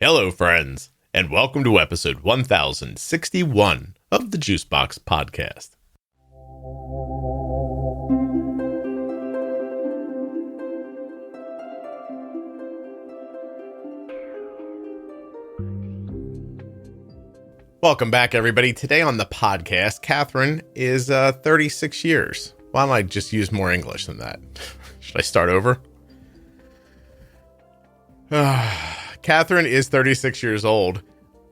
Hello, friends, and welcome to episode 1061 of the Juicebox Podcast. Welcome back, everybody. Today on the podcast, Kathryn is 36 years. Why don't I just use more English than that? Should I start over? Kathryn is 36 years old,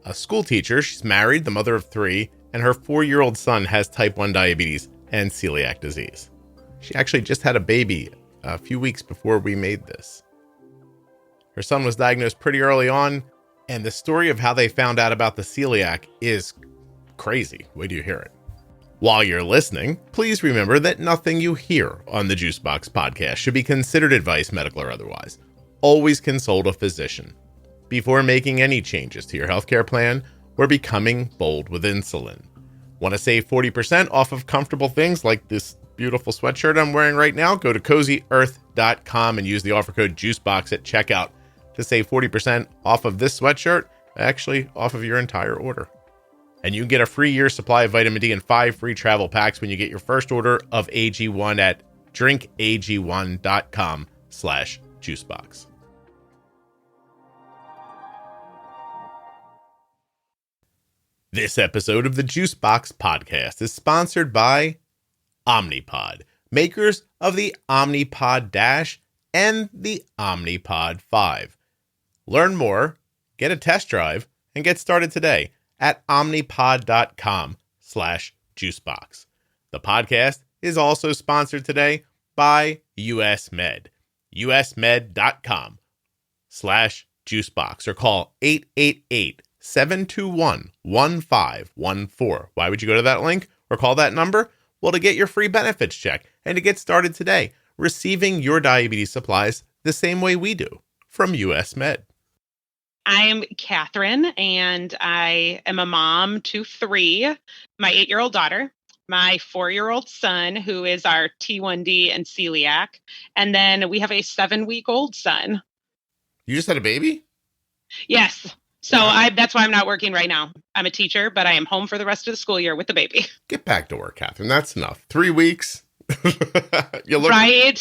a school teacher. She's married, the mother of three, and her 4-year-old son has type 1 diabetes and celiac disease. She actually just had a baby a few weeks before we made this. Her son was diagnosed pretty early on, and the story of how they found out about the celiac is crazy. Wait till you hear it. While you're listening, please remember that nothing you hear on the Juicebox Podcast should be considered advice, medical or otherwise. Always consult a physician before making any changes to your healthcare plan or becoming bold with insulin. Want to save 40% off of comfortable things like this beautiful sweatshirt I'm wearing right now? Go to CozyEarth.com and use the offer code JUICEBOX at checkout to save 40% off of this sweatshirt, actually off of your entire order. And you can get a free year supply of vitamin D and 5 free travel packs when you get your first order of AG1 at drinkag1.com/juicebox. This episode of the Juicebox Podcast is sponsored by Omnipod, makers of the Omnipod DASH and the Omnipod 5. Learn more, get a test drive, and get started today at omnipod.com/juicebox. The podcast is also sponsored today by US Med, usmed.com/juicebox, or call 888-721-1514. Why would you go to that link or call that number? Well, to get your free benefits check and to get started today, receiving your diabetes supplies the same way we do from US Med. I'm Kathryn, and I am a mom to three, my 8-year-old daughter, my 4-year-old son, who is our T1D and celiac, and then we have a 7-week-old son. You just had a baby? Yes. So that's why I'm not working right now. I'm a teacher, but I am home for the rest of the school year with the baby. Get back to work, Kathryn. That's enough. 3 weeks. Right?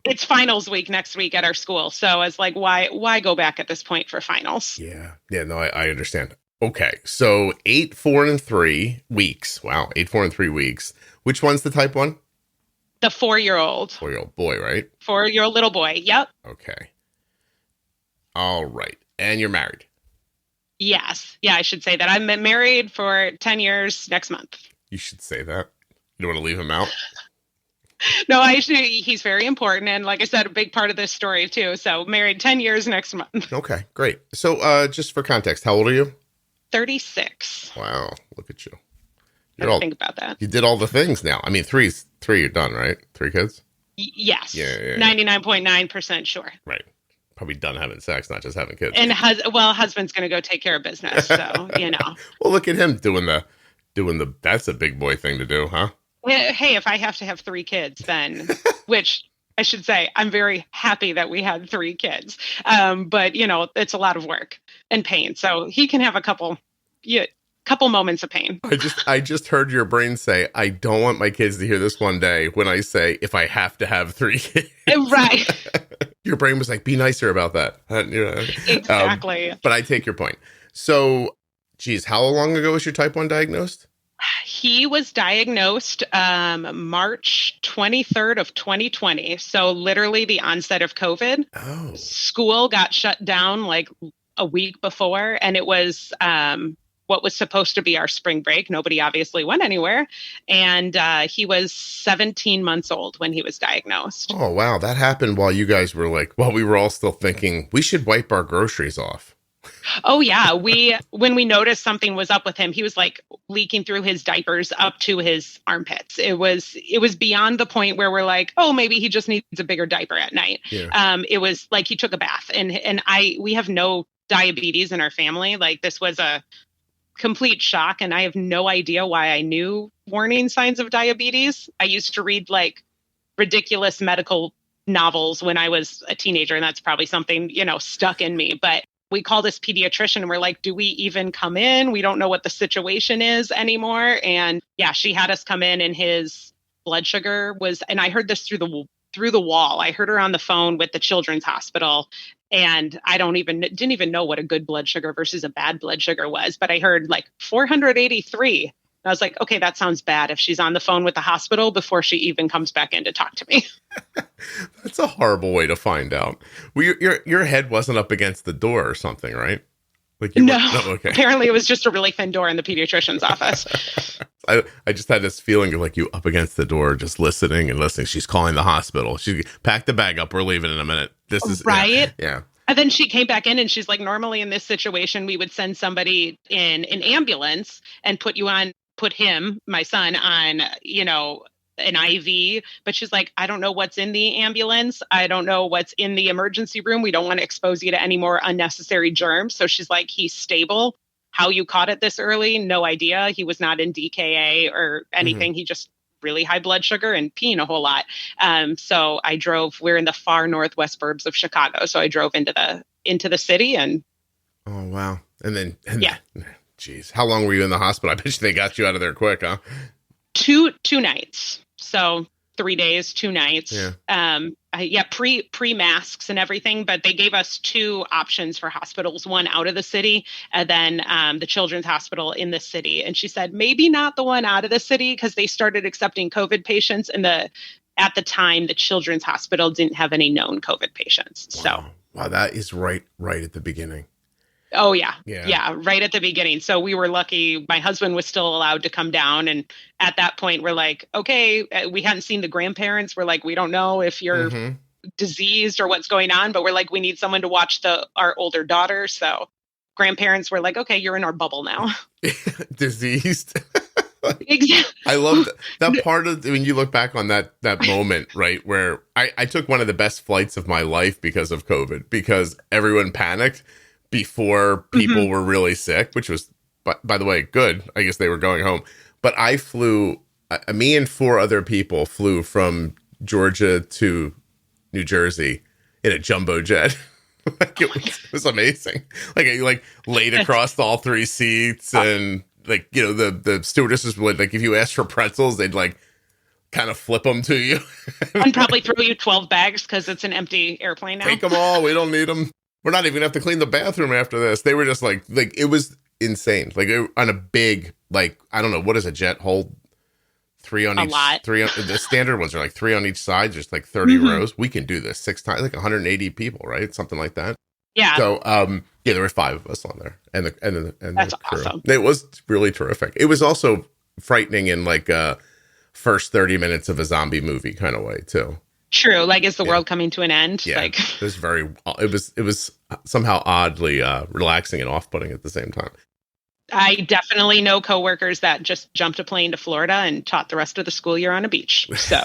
It's finals week next week at our school. So it's like, why go back at this point for finals? Yeah, no, I understand. Okay, so 8, 4, and 3 weeks. Wow, 8, 4, and 3 weeks. Which one's the type 1? The 4-year-old. 4-year-old boy, right? 4-year-old little boy. Yep. Okay. All right. And you're married? Yes. Yeah, I should say that. I'm married for 10 years next month. You should say that. You don't want to leave him out? No, he's very important. And like I said, a big part of this story too. So married 10 years next month. Okay, great. So just for context, how old are you? 36. Wow, look at you. Think about that. You did all the things now. I mean, 3 you're done, right? 3 kids? Yes. Yeah. 99.9% sure. Right. Probably done having sex, not just having kids. And husband's going to go take care of business. So, Well, look at him doing the, that's a big boy thing to do, huh? Hey, if I have to have 3 kids, then, which I should say, I'm very happy that we had 3 kids. But, it's a lot of work and pain. So he can have a couple moments of pain. I just heard your brain say, I don't want my kids to hear this one day when I say, if I have to have 3 kids. Right. Your brain was like, be nicer about that. Exactly. But I take your point. So, geez, how long ago was your type 1 diagnosed? He was diagnosed March 23rd of 2020. So literally the onset of COVID. Oh. School got shut down like a week before, and it was what was supposed to be our spring break. Nobody obviously went anywhere. And he was 17 months old when he was diagnosed. Oh, wow. That happened while you guys were while we were all still thinking we should wipe our groceries off. Oh, yeah. When we noticed something was up with him, he was like leaking through his diapers up to his armpits. It was beyond the point where we're like, oh, maybe he just needs a bigger diaper at night. Yeah. It was like he took a bath, and we have no diabetes in our family. Like, this was a complete shock, and I have no idea why I knew warning signs of diabetes. I used to read like ridiculous medical novels when I was a teenager, and that's probably something, stuck in me. But we call this pediatrician and we're like, do we even come in? We don't know what the situation is anymore. And yeah, she had us come in and his blood sugar was, and I heard this through the wall. I heard her on the phone with the children's hospital. And I didn't even know what a good blood sugar versus a bad blood sugar was, but I heard like 483. I was like, okay, that sounds bad if she's on the phone with the hospital before she even comes back in to talk to me. That's a horrible way to find out. Well, your head wasn't up against the door or something, right? Like no, okay. Apparently it was just a really thin door in the pediatrician's office. I just had this feeling of like you up against the door, just listening and listening. She's calling the hospital. She packed the bag up. We're leaving in a minute. This is right. Yeah. And then she came back in and she's like, normally in this situation, we would send somebody in an ambulance and put him, my son, on, an IV. But she's like, I don't know what's in the ambulance. I don't know what's in the emergency room. We don't want to expose you to any more unnecessary germs. So she's like, he's stable. How you caught it this early? No idea. He was not in DKA or anything. He just really high blood sugar and peeing a whole lot. So I drove, we're in the far northwest burbs of Chicago. So I drove into the city and. Oh, wow. And then, geez, how long were you in the hospital? I bet you they got you out of there quick, huh? Two nights. So 3 days, 2 nights. Yeah. Pre masks and everything, but they gave us 2 options for hospitals, one out of the city and then the children's hospital in the city. And she said, maybe not the one out of the city because they started accepting COVID patients and at the time, the children's hospital didn't have any known COVID patients. So, wow, that is right at the beginning. Oh, yeah. Right at the beginning. So we were lucky. My husband was still allowed to come down. And at that point, we're like, okay, we hadn't seen the grandparents. We're like, we don't know if you're diseased or what's going on, but we're like, we need someone to watch our older daughter. So grandparents were like, okay, you're in our bubble now. Diseased. Exactly. I love that part of when you look back on that moment, right, where I took one of the best flights of my life because of COVID, because everyone panicked before people were really sick, which was, by the way, good. I guess they were going home. But I flew, me and 4 other people flew from Georgia to New Jersey in a jumbo jet. It was amazing. Like laid across all 3 seats and like, the stewardesses would, like, if you asked for pretzels, they'd like kind of flip them to you. And probably throw you 12 bags because it's an empty airplane now. Take them all. We don't need them. We're not even gonna have to clean the bathroom after this. They were just like it was insane. Like on a big, like, I don't know, what does a jet hold? 3 on each. Lot. 3 on the standard ones are like 3 on each side, just like 30 rows. We can do this 6 times, like 180 people, right? Something like that. Yeah. So there were 5 of us on there, and that's the crew. Awesome. It was really terrific. It was also frightening in like first 30 minutes of a zombie movie kind of way too. True. Like, is the world coming to an end? Yeah. Like, it was somehow oddly relaxing and off-putting at the same time. I definitely know coworkers that just jumped a plane to Florida and taught the rest of the school year on a beach. So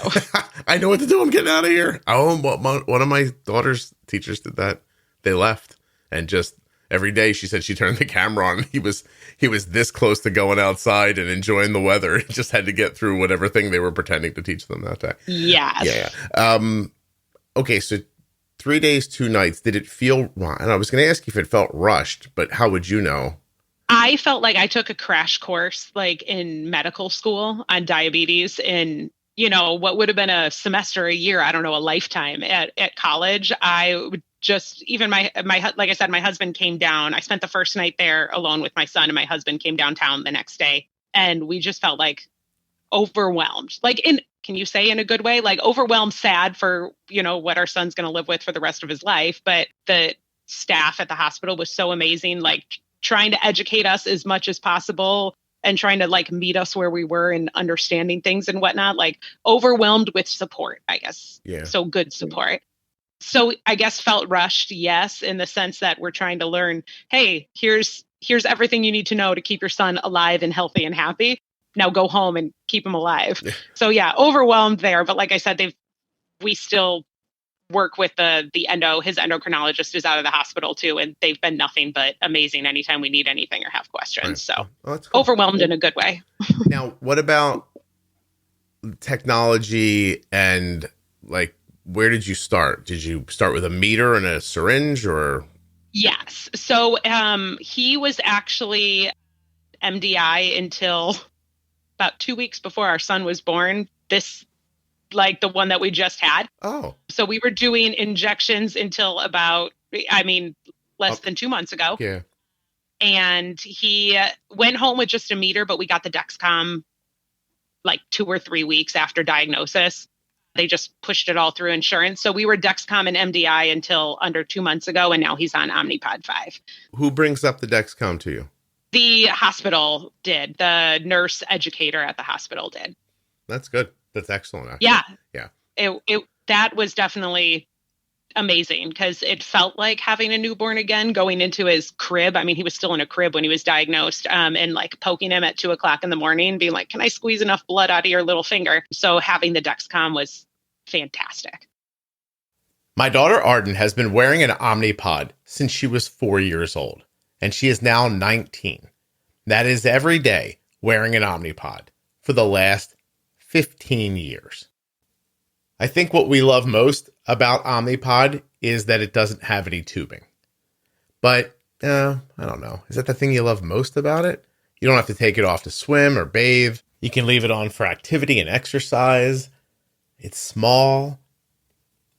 I know what to do. I'm getting out of here. Oh, one of my daughter's teachers did that. They left and just every day she said she turned the camera on. He was this close to going outside and enjoying the weather. He just had to get through whatever thing they were pretending to teach them that day. Yes. Yeah. Okay. So 3 days, 2 nights. Did it feel, and I was going to ask you if it felt rushed, but how would you know? I felt like I took a crash course, like in medical school on diabetes and, what would have been a semester, a year, I don't know, a lifetime at college. I would just, even my, like I said, my husband came down. I spent the first night there alone with my son and my husband came downtown the next day and we just felt like overwhelmed, like can you say in a good way, like overwhelmed, sad for, what our son's going to live with for the rest of his life. But the staff at the hospital was so amazing, like trying to educate us as much as possible and trying to like meet us where we were and understanding things and whatnot, like overwhelmed with support, I guess. Yeah. So good support. So I guess felt rushed. Yes. In the sense that we're trying to learn, hey, here's everything you need to know to keep your son alive and healthy and happy. Now go home and keep him alive. So yeah, overwhelmed there. But like I said, we still work with his endocrinologist is out of the hospital too. And they've been nothing but amazing anytime we need anything or have questions. Right. So cool. Overwhelmed in a good way. Now, what about technology and like, where did you start? Did you start with a meter and a syringe or? Yes. So he was actually MDI until about 2 weeks before our son was born. Like the one that we just had. Oh. So we were doing injections until about, less than 2 months ago. Yeah. And he went home with just a meter, but we got the Dexcom like 2 or 3 weeks after diagnosis. They just pushed it all through insurance. So we were Dexcom and MDI until under 2 months ago, and now he's on Omnipod 5. Who brings up the Dexcom to you? The hospital did. The nurse educator at the hospital did. That's good. That's excellent. Actually. Yeah. Yeah. That was definitely amazing because it felt like having a newborn again, going into his crib. I mean, he was still in a crib when he was diagnosed, and like poking him at 2:00 in the morning, being like, can I squeeze enough blood out of your little finger? So having the Dexcom was fantastic. My daughter Arden has been wearing an Omnipod since she was 4 years old, and she is now 19. That is every day wearing an Omnipod for the last 15 years. I think what we love most about Omnipod is that it doesn't have any tubing. But, I don't know. Is that the thing you love most about it? You don't have to take it off to swim or bathe. You can leave it on for activity and exercise. It's small.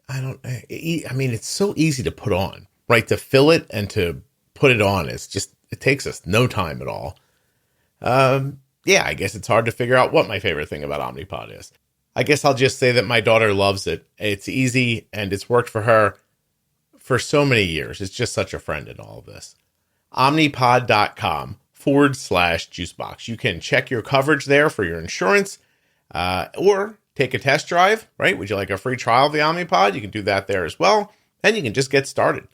It's so easy to put on, right? To fill it and to put it on, it takes us no time at all. I guess it's hard to figure out what my favorite thing about Omnipod is. I guess I'll just say that my daughter loves it. It's easy and it's worked for her for so many years. It's just such a friend in all of this. Omnipod.com/juicebox. You can check your coverage there for your insurance, or take a test drive, right? Would you like a free trial of the Omnipod? You can do that there as well. And you can just get started.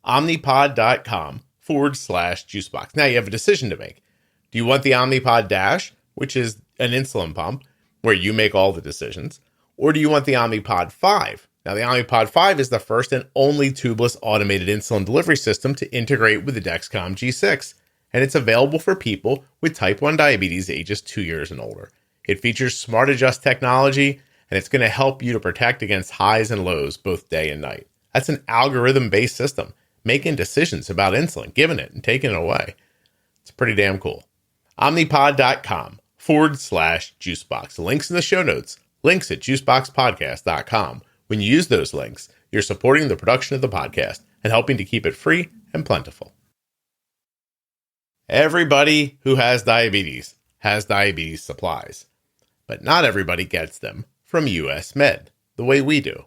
Omnipod.com/juicebox. Now you have a decision to make. Do you want the Omnipod DASH, which is an insulin pump, where you make all the decisions? Or do you want the Omnipod 5? Now, the Omnipod 5 is the first and only tubeless automated insulin delivery system to integrate with the Dexcom G6, and it's available for people with type 1 diabetes ages 2 years and older. It features Smart Adjust technology, and it's going to help you to protect against highs and lows both day and night. That's an algorithm-based system, making decisions about insulin, giving it and taking it away. It's pretty damn cool. Omnipod.com/juicebox. Links in the show notes. Links at juiceboxpodcast.com. When you use those links, you're supporting the production of the podcast and helping to keep it free and plentiful. Everybody who has diabetes supplies, but not everybody gets them from US Med the way we do.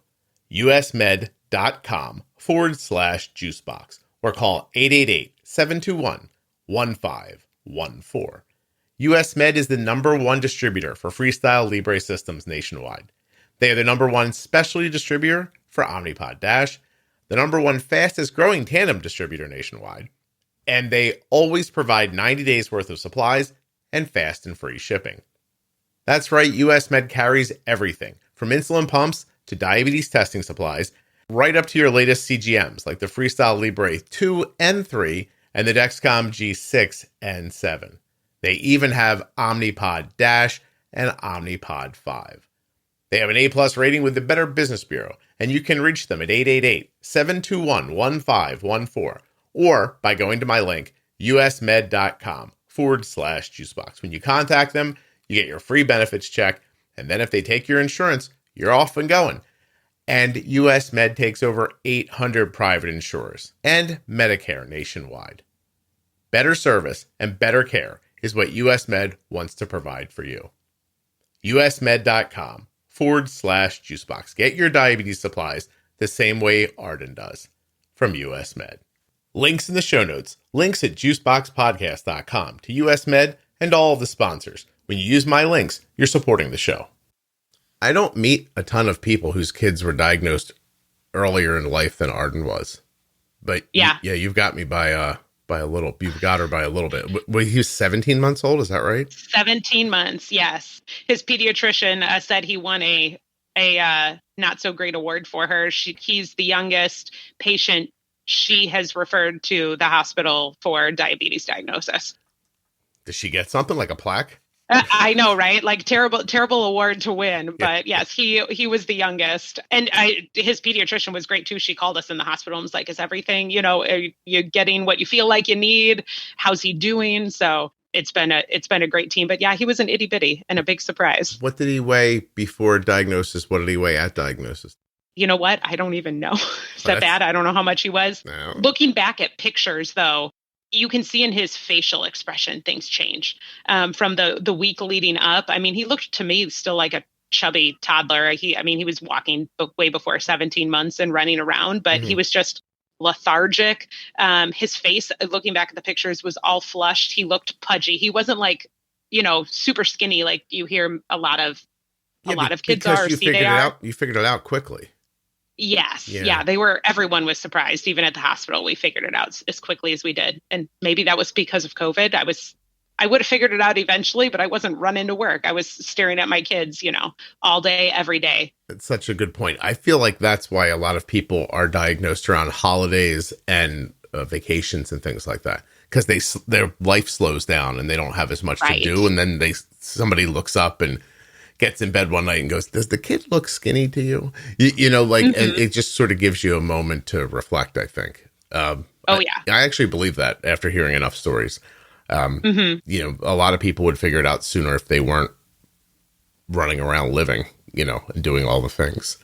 usmed.com/juicebox or call 888-721-1514. US Med is the #1 distributor for Freestyle Libre systems nationwide. They are the #1 specialty distributor for Omnipod DASH, the #1 fastest growing tandem distributor nationwide, and they always provide 90 days worth of supplies and fast and free shipping. That's right, US Med carries everything from insulin pumps to diabetes testing supplies, right up to your latest CGMs like the Freestyle Libre 2 and 3 and the Dexcom G6 and 7. They even have Omnipod DASH and Omnipod 5. They have an A+ rating with the Better Business Bureau, and you can reach them at 888-721-1514 or by going to my link, usmed.com/juicebox. When you contact them, you get your free benefits check, and then if they take your insurance, you're off and going. And US Med takes over 800 private insurers and Medicare nationwide. Better service and better care is what US Med wants to provide for you. usmed.com/juicebox. Get your diabetes supplies the same way Arden does from US Med. Links in the show notes. Links at juiceboxpodcast.com to US Med and all of the sponsors. When you use my links, you're supporting the show. I don't meet a ton of people whose kids were diagnosed earlier in life than Arden was. But you've got me by a little. You've got her by a little bit. Well, he was 17 months old. Is that right? 17 months. Yes. His pediatrician said he won a not so great award for her. He's the youngest patient she has referred to the hospital for diabetes diagnosis. Does she get something like a plaque? I know, right? Like terrible award to win. But yes, he was the youngest. And his pediatrician was great too. She called us in the hospital and was like, is everything, are you getting what you feel like you need? How's he doing? So it's been a great team. But yeah, he was an itty bitty and a big surprise. What did he weigh before diagnosis? What did he weigh at diagnosis? You know what? I don't even know. Is that bad? I don't know how much he was. No. Looking back at pictures, though, you can see in his facial expression things change from the week leading up. I mean, he looked to me still like a chubby toddler. He was walking way before 17 months and running around, but he was just lethargic. His face, looking back at the pictures, was all flushed. He looked pudgy. He wasn't like, super skinny like you hear a lot of kids are. You figured it out quickly. Yes. Yeah. Everyone was surprised. Even at the hospital, we figured it out as quickly as we did. And maybe that was because of COVID. I would have figured it out eventually, but I wasn't running to work. I was staring at my kids, all day, every day. That's such a good point. I feel like that's why a lot of people are diagnosed around holidays and vacations and things like that. Because their life slows down and they don't have as much to do. And then somebody looks up and gets in bed one night and goes, does the kid look skinny to you? And it just sort of gives you a moment to reflect, I think. I actually believe that after hearing enough stories. A lot of people would figure it out sooner if they weren't running around living, and doing all the things.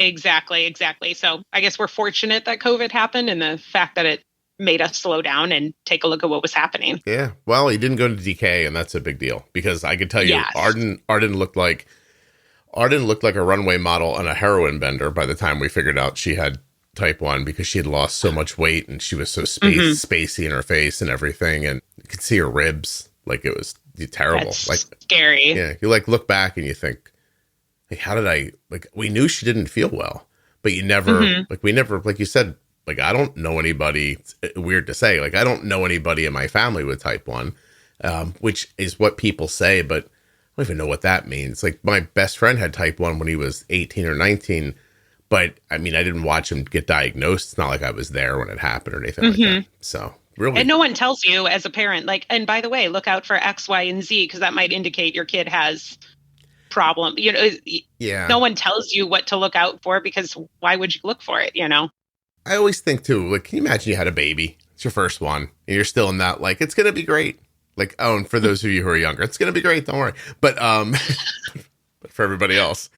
Exactly. So I guess we're fortunate that COVID happened and the fact that it made us slow down and take a look at what was happening. Yeah. Well, he didn't go into decay, and that's a big deal because I could tell you, yes. Arden looked like a runway model on a heroin bender by the time we figured out she had type 1 because she had lost so much weight and she was so spacey in her face and everything. And you could see her ribs. Like it was terrible. That's like scary. Yeah. You look back and you think, hey, how did we knew she didn't feel well, but we never, like you said, like, I don't know anybody, it's weird to say, like, I don't know anybody in my family with type 1, which is what people say, but I don't even know what that means. Like, my best friend had type 1 when he was 18 or 19, but, I mean, I didn't watch him get diagnosed. It's not like I was there when it happened or anything like that. So, really. And no one tells you as a parent, like, and by the way, look out for X, Y, and Z, because that might indicate your kid has problem. No one tells you what to look out for because why would you look for it, I always think too, like, can you imagine you had a baby? It's your first one and you're still in that, like, it's going to be great. Like, oh, and for those of you who are younger, it's going to be great. Don't worry. But, but for everybody else,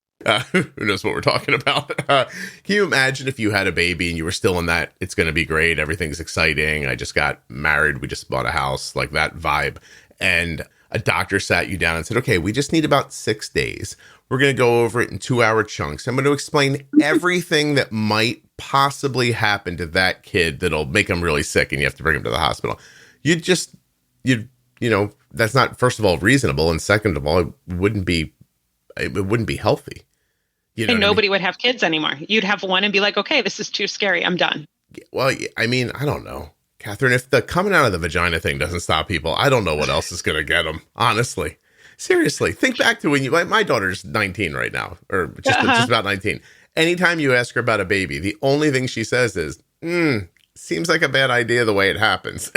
who knows what we're talking about? Can you imagine if you had a baby and you were still in that, it's going to be great. Everything's exciting. I just got married. We just bought a house, like that vibe. And a doctor sat you down and said, okay, we just need about 6 days. We're going to go over it in 2-hour chunks. I'm going to explain everything that might possibly happen to that kid that'll make him really sick and you have to bring him to the hospital. That's not, first of all, reasonable. And second of all, it wouldn't be healthy. And nobody would have kids anymore. You'd have one and be like, okay, this is too scary. I'm done. Well, I mean, I don't know, Kathryn, if the coming out of the vagina thing doesn't stop people, I don't know what else is going to get them. Honestly, seriously, think back to when my daughter's 19 right now, or just about 19. Anytime you ask her about a baby, the only thing she says is, seems like a bad idea the way it happens.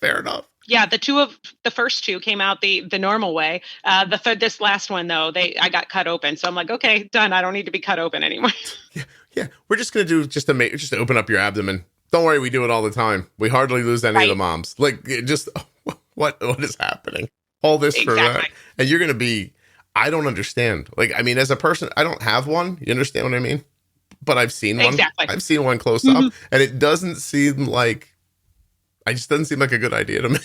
Fair enough. Yeah, the first two came out the normal way. This last one though, I got cut open. So I'm like, okay, done. I don't need to be cut open anymore. Yeah. We're just gonna do just open up your abdomen. Don't worry, we do it all the time. We hardly lose any of the moms. Like, just what is happening? All this for that, and you're gonna be. I don't understand. Like, I mean, as a person, I don't have one. You understand what I mean? But I've seen one. Exactly. I've seen one close up, and it doesn't seem like. It just doesn't seem like a good idea to me.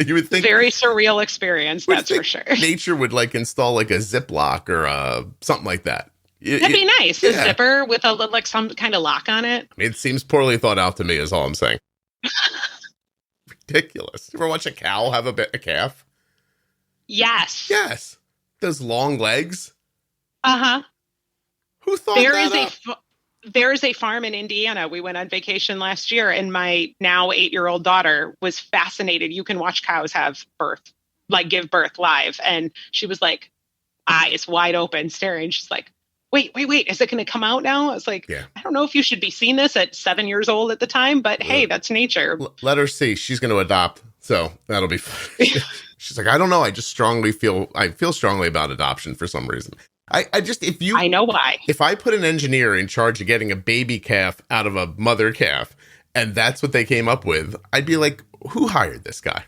You would think very surreal experience. That's for sure. Nature would install like a Ziploc or something like that. That'd be nice. Yeah. A zipper with some kind of lock on it. It seems poorly thought out to me. Is all I'm saying. Ridiculous. You ever watch a cow have a calf? Yes. Yes. Those long legs. Who thought There is a farm in Indiana. We went on vacation last year, and my now 8-year-old daughter was fascinated. You can watch cows give birth live. And she was like, eyes wide open, staring. She's like, wait, is it going to come out now? I was like, I don't know if you should be seeing this at 7 years old at the time, but hey, that's nature. Let her see. She's going to adopt So that'll be fun. She's like, I don't know. I feel strongly about adoption for some reason. I know why. If I put an engineer in charge of getting a baby calf out of a mother calf, and that's what they came up with, I'd be like, who hired this guy?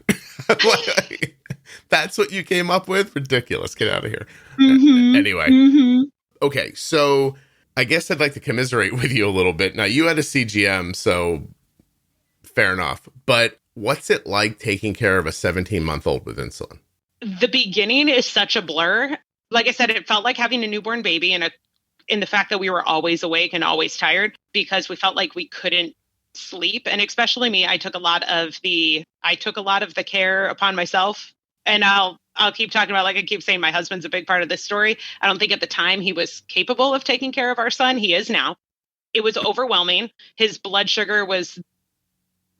Like, that's what you came up with? Ridiculous. Get out of here. Anyway. Okay. So I guess I'd like to commiserate with you a little bit. Now, you had a CGM, so fair enough. But what's it like taking care of a 17-month-old with insulin? The beginning is such a blur. Like I said, it felt like having a newborn baby, and in the fact that we were always awake and always tired because we felt like we couldn't sleep. And especially me, I took a lot of the care upon myself. And I'll keep talking about, like I keep saying, my husband's a big part of this story. I don't think at the time he was capable of taking care of our son. He is now. It was overwhelming. His blood sugar was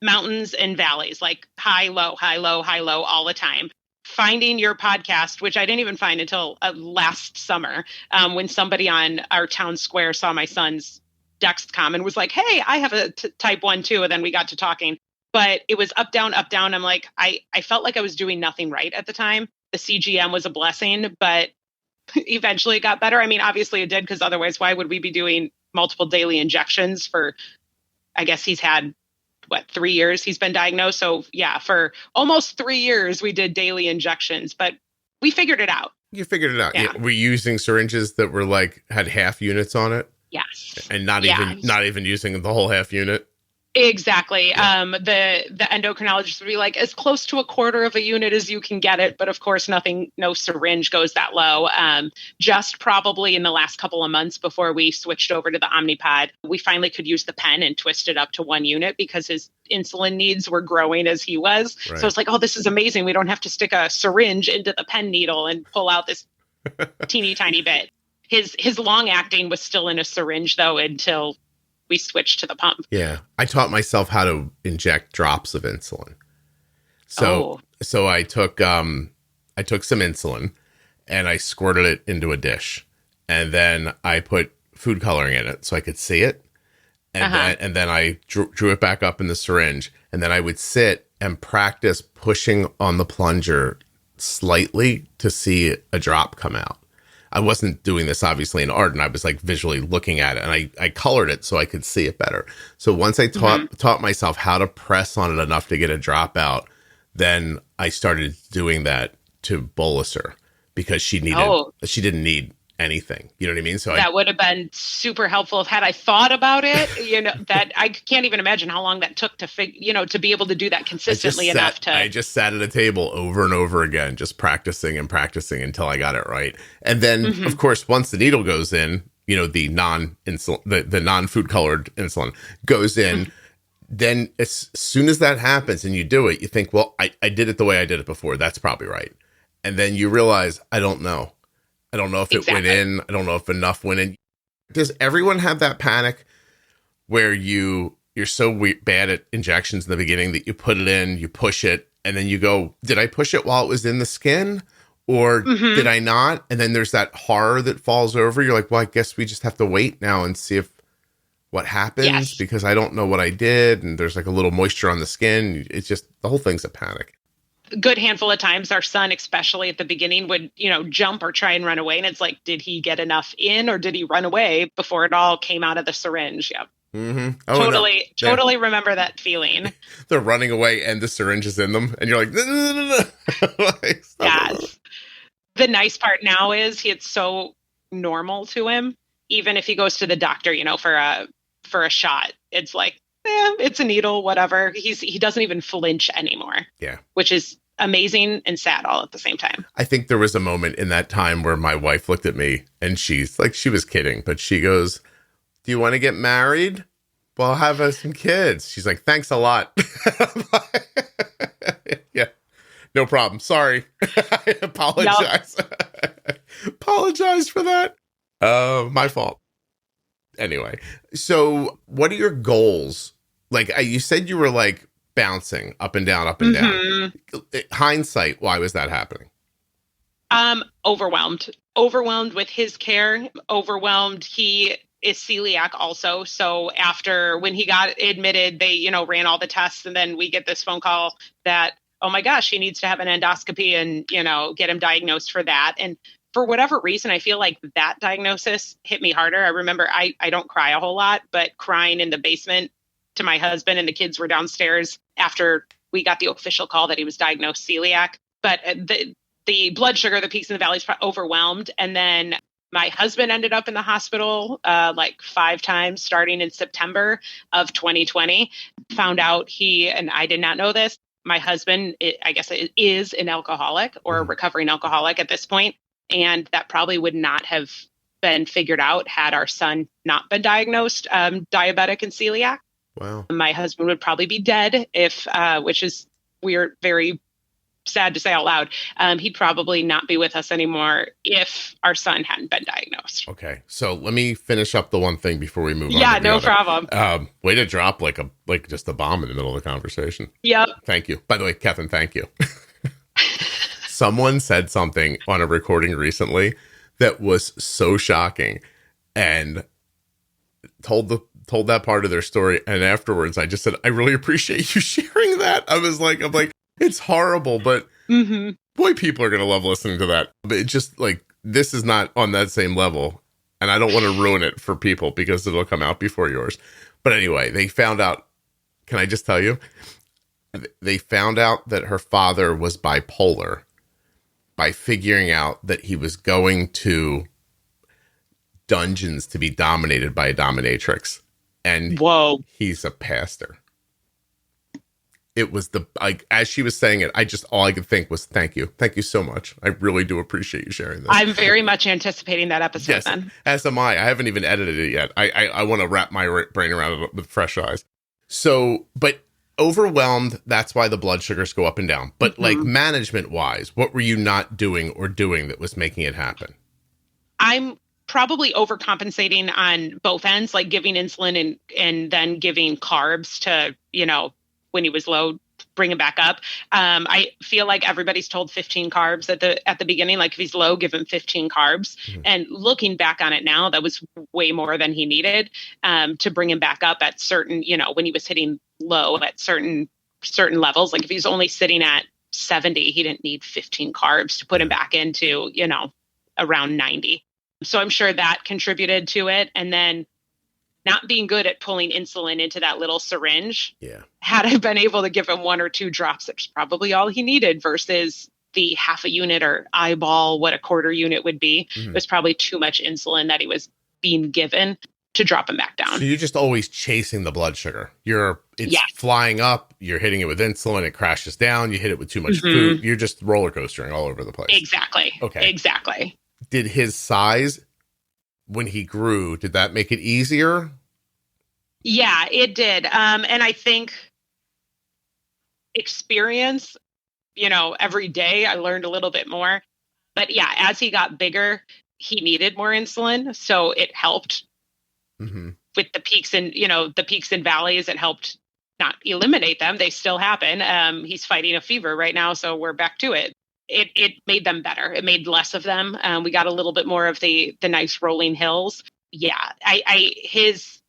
mountains and valleys, like high, low, high, low, high, low all the time. Finding your podcast, which I didn't even find until last summer, when somebody on our town square saw my son's Dexcom and was like, hey, I have a type 1 too. And then we got to talking, but it was up, down, up, down. I'm like, I felt like I was doing nothing right at the time. The CGM was a blessing, but eventually it got better. I mean, obviously it did, because otherwise why would we be doing multiple daily injections for, I guess he's had 3 years he's been diagnosed. So yeah, for almost 3 years we did daily injections, but we figured it out. You figured it out. Yeah. We're using syringes that were had half units on it. Yes. And not even using the whole half unit. Exactly. Yeah. The endocrinologist would be like, as close to a quarter of a unit as you can get it. But of course, no syringe goes that low. Just probably in the last couple of months before we switched over to the Omnipod, we finally could use the pen and twist it up to 1 unit because his insulin needs were growing as he was. Right. So it's like, oh, this is amazing. We don't have to stick a syringe into the pen needle and pull out this teeny tiny bit. His long acting was still in a syringe though, until we switched to the pump. Yeah. I taught myself how to inject drops of insulin. So I took some insulin and I squirted it into a dish, and then I put food coloring in it so I could see it. And then I drew it back up in the syringe, and then I would sit and practice pushing on the plunger slightly to see a drop come out. I wasn't doing this obviously in Arden. I was visually looking at it, and I colored it so I could see it better. So once I taught myself how to press on it enough to get a drop out, then I started doing that to bolus her because she didn't need anything. You know what I mean? So that would have been super helpful if had I thought about it. That I can't even imagine how long that took to be able to do that consistently enough to. I just sat at a table over and over again, just practicing and practicing until I got it right. And then, of course, once the needle goes in, the non-insulin, the non-food colored insulin goes in. Then as soon as that happens and you do it, you think, well, I did it the way I did it before. That's probably right. And then you realize, I don't know. I don't know if it went in. I don't know if enough went in. Does everyone have that panic where you're so bad at injections in the beginning that you put it in, you push it, and then you go, did I push it while it was in the skin? Or did I not? And then there's that horror that falls over. You're like, well, I guess we just have to wait now and see what happens because I don't know what I did. And there's a little moisture on the skin. It's just, the whole thing's a panic. Good handful of times our son, especially at the beginning, would jump or try and run away, and it's like, did he get enough in or did he run away before it all came out of the syringe? Yep. Totally remember that feeling. They're running away and the syringe is in them and you're like, no. Yes. The nice part now is it's so normal to him, even if he goes to the doctor for a shot, it's like, it's a needle, whatever. He doesn't even flinch anymore. Yeah. Which is amazing and sad all at the same time. I think there was a moment in that time where my wife looked at me and she's like, she was kidding, but she goes, do you want to get married? Well, I'll have some kids. She's like, thanks a lot. Yeah, no problem. Sorry. I apologize. Apologize for that. My fault. Anyway, so what are your goals? You said you were bouncing up and down, up and down. Hindsight, why was that happening? Overwhelmed with his care, overwhelmed. He is celiac also. So when he got admitted, they, ran all the tests, and then we get this phone call that oh my gosh, he needs to have an endoscopy and, get him diagnosed for that. And for whatever reason, I feel like that diagnosis hit me harder. I remember I don't cry a whole lot, but crying in the basement to my husband, and the kids were downstairs after we got the official call that he was diagnosed celiac. But the blood sugar, the peaks and the valleys overwhelmed. And then my husband ended up in the hospital like 5 times starting in September of 2020. Found out and I did not know this, my husband, I guess, is an alcoholic or a recovering alcoholic at this point. And that probably would not have been figured out had our son not been diagnosed diabetic and celiac. Wow. My husband would probably be dead which is weird, very sad to say out loud. He'd probably not be with us anymore if our son hadn't been diagnosed. Okay. So let me finish up the one thing before we move on. Yeah, no problem. Way to drop like just a bomb in the middle of the conversation. Yep. Thank you. By the way, Kathryn, thank you. Someone said something on a recording recently that was so shocking and told that part of their story. And afterwards, I just said, I really appreciate you sharing that. I'm like, it's horrible, but boy, people are going to love listening to that. But it's just like, this is not on that same level. And I don't want to ruin it for people because it'll come out before yours. But anyway, they found out, can I just tell you? They found out that her father was bipolar by figuring out that he was going to dungeons to be dominated by a dominatrix. And he's a pastor. It was as she was saying it, all I could think was, thank you. Thank you so much. I really do appreciate you sharing this. I'm very much anticipating that episode. Yes, then. As am I. I haven't even edited it yet. I want to wrap my brain around it with fresh eyes. So, but overwhelmed, that's why the blood sugars go up and down. But like management wise, what were you not doing or doing that was making it happen? I'm probably overcompensating on both ends, like giving insulin and then giving carbs to, when he was low, bring him back up. I feel like everybody's told 15 carbs at the beginning. Like if he's low, give him 15 carbs. And looking back on it now, that was way more than he needed to bring him back up at certain, when he was hitting low at certain levels. Like if he's only sitting at 70, he didn't need 15 carbs to put him back into, around 90. So I'm sure that contributed to it. And then not being good at pulling insulin into that little syringe. Yeah. Had I been able to give him 1 or 2 drops, that's probably all he needed versus the half a unit or eyeball, what a quarter unit would be. It was probably too much insulin that he was being given to drop him back down. So you're just always chasing the blood sugar. It's flying up. You're hitting it with insulin. It crashes down. You hit it with too much food. You're just roller coastering all over the place. Exactly. Okay. Exactly. Did his size, when he grew, did that make it easier? Yeah, it did. And I think experience, every day I learned a little bit more. But yeah, as he got bigger, he needed more insulin. So it helped with the peaks and valleys. It helped not eliminate them. They still happen. He's fighting a fever right now, so we're back to it. It made them better. It made less of them. We got a little bit more of the nice rolling hills. Yeah, his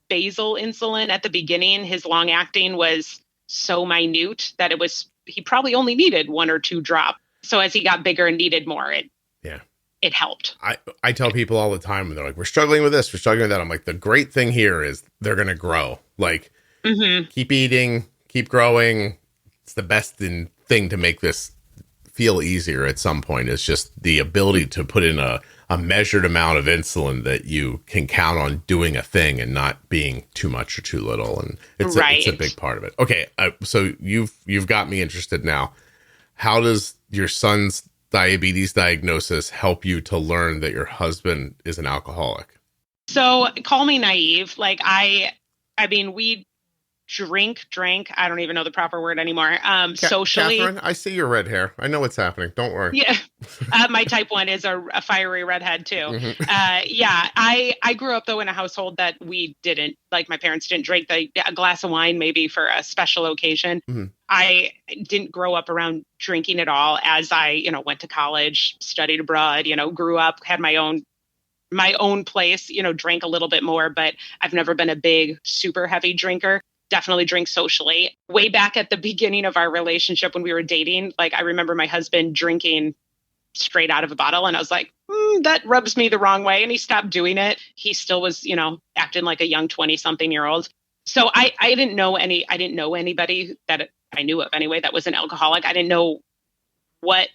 basal insulin at the beginning, his long acting was so minute that he probably only needed 1 or 2 drops. So as he got bigger and needed more, it helped. I tell people all the time when they're like, we're struggling with this, we're struggling with that. I'm like, the great thing here is they're going to grow. Like, keep eating, keep growing. It's the best thing to make this feel easier at some point. Is just the ability to put in a measured amount of insulin that you can count on doing a thing and not being too much or too little. And it's a big part of it. Okay. So you've got me interested now. How does your son's diabetes diagnosis help you to learn that your husband is an alcoholic? So call me naive. Like I mean, we drank. I don't even know the proper word anymore. Socially. Kathryn, I see your red hair. I know what's happening. Don't worry. Yeah. My type 1 is a fiery redhead too. Yeah. I grew up though in a household that we didn't, like my parents didn't drink a glass of wine, maybe for a special occasion. I didn't grow up around drinking at all as I, went to college, studied abroad, grew up, had my own place, drank a little bit more, but I've never been a big, super heavy drinker. definitely drink socially. Way back at the beginning of our relationship when we were dating, like I remember my husband drinking straight out of a bottle, and I was like, that rubs me the wrong way. And he stopped doing it. He still was, acting like a young 20-something-year-old. So I didn't know anybody that I knew of anyway that was an alcoholic. I didn't know what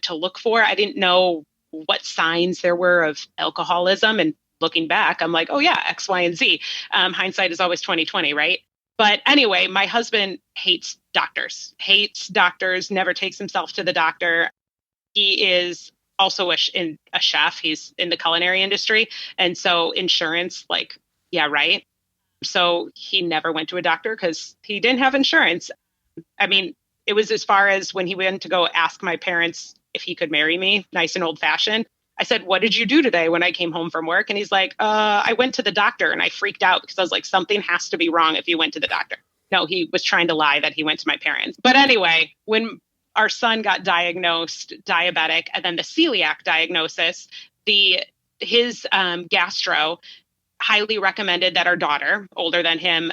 to look for. I didn't know what signs there were of alcoholism. And looking back, I'm like, oh yeah, X, Y, and Z. Hindsight is always 20/20, right? But anyway, my husband hates doctors, never takes himself to the doctor. He is also a chef. He's in the culinary industry. And so insurance, like, yeah, right. So he never went to a doctor because he didn't have insurance. I mean, it was as far as when he went to go ask my parents if he could marry me, nice and old fashioned. I said, what did you do today when I came home from work? And he's like, I went to the doctor. And I freaked out because I was like, something has to be wrong if you went to the doctor. No, he was trying to lie that he went to my parents. But anyway, when our son got diagnosed diabetic and then the celiac diagnosis, his gastro highly recommended that our daughter, older than him,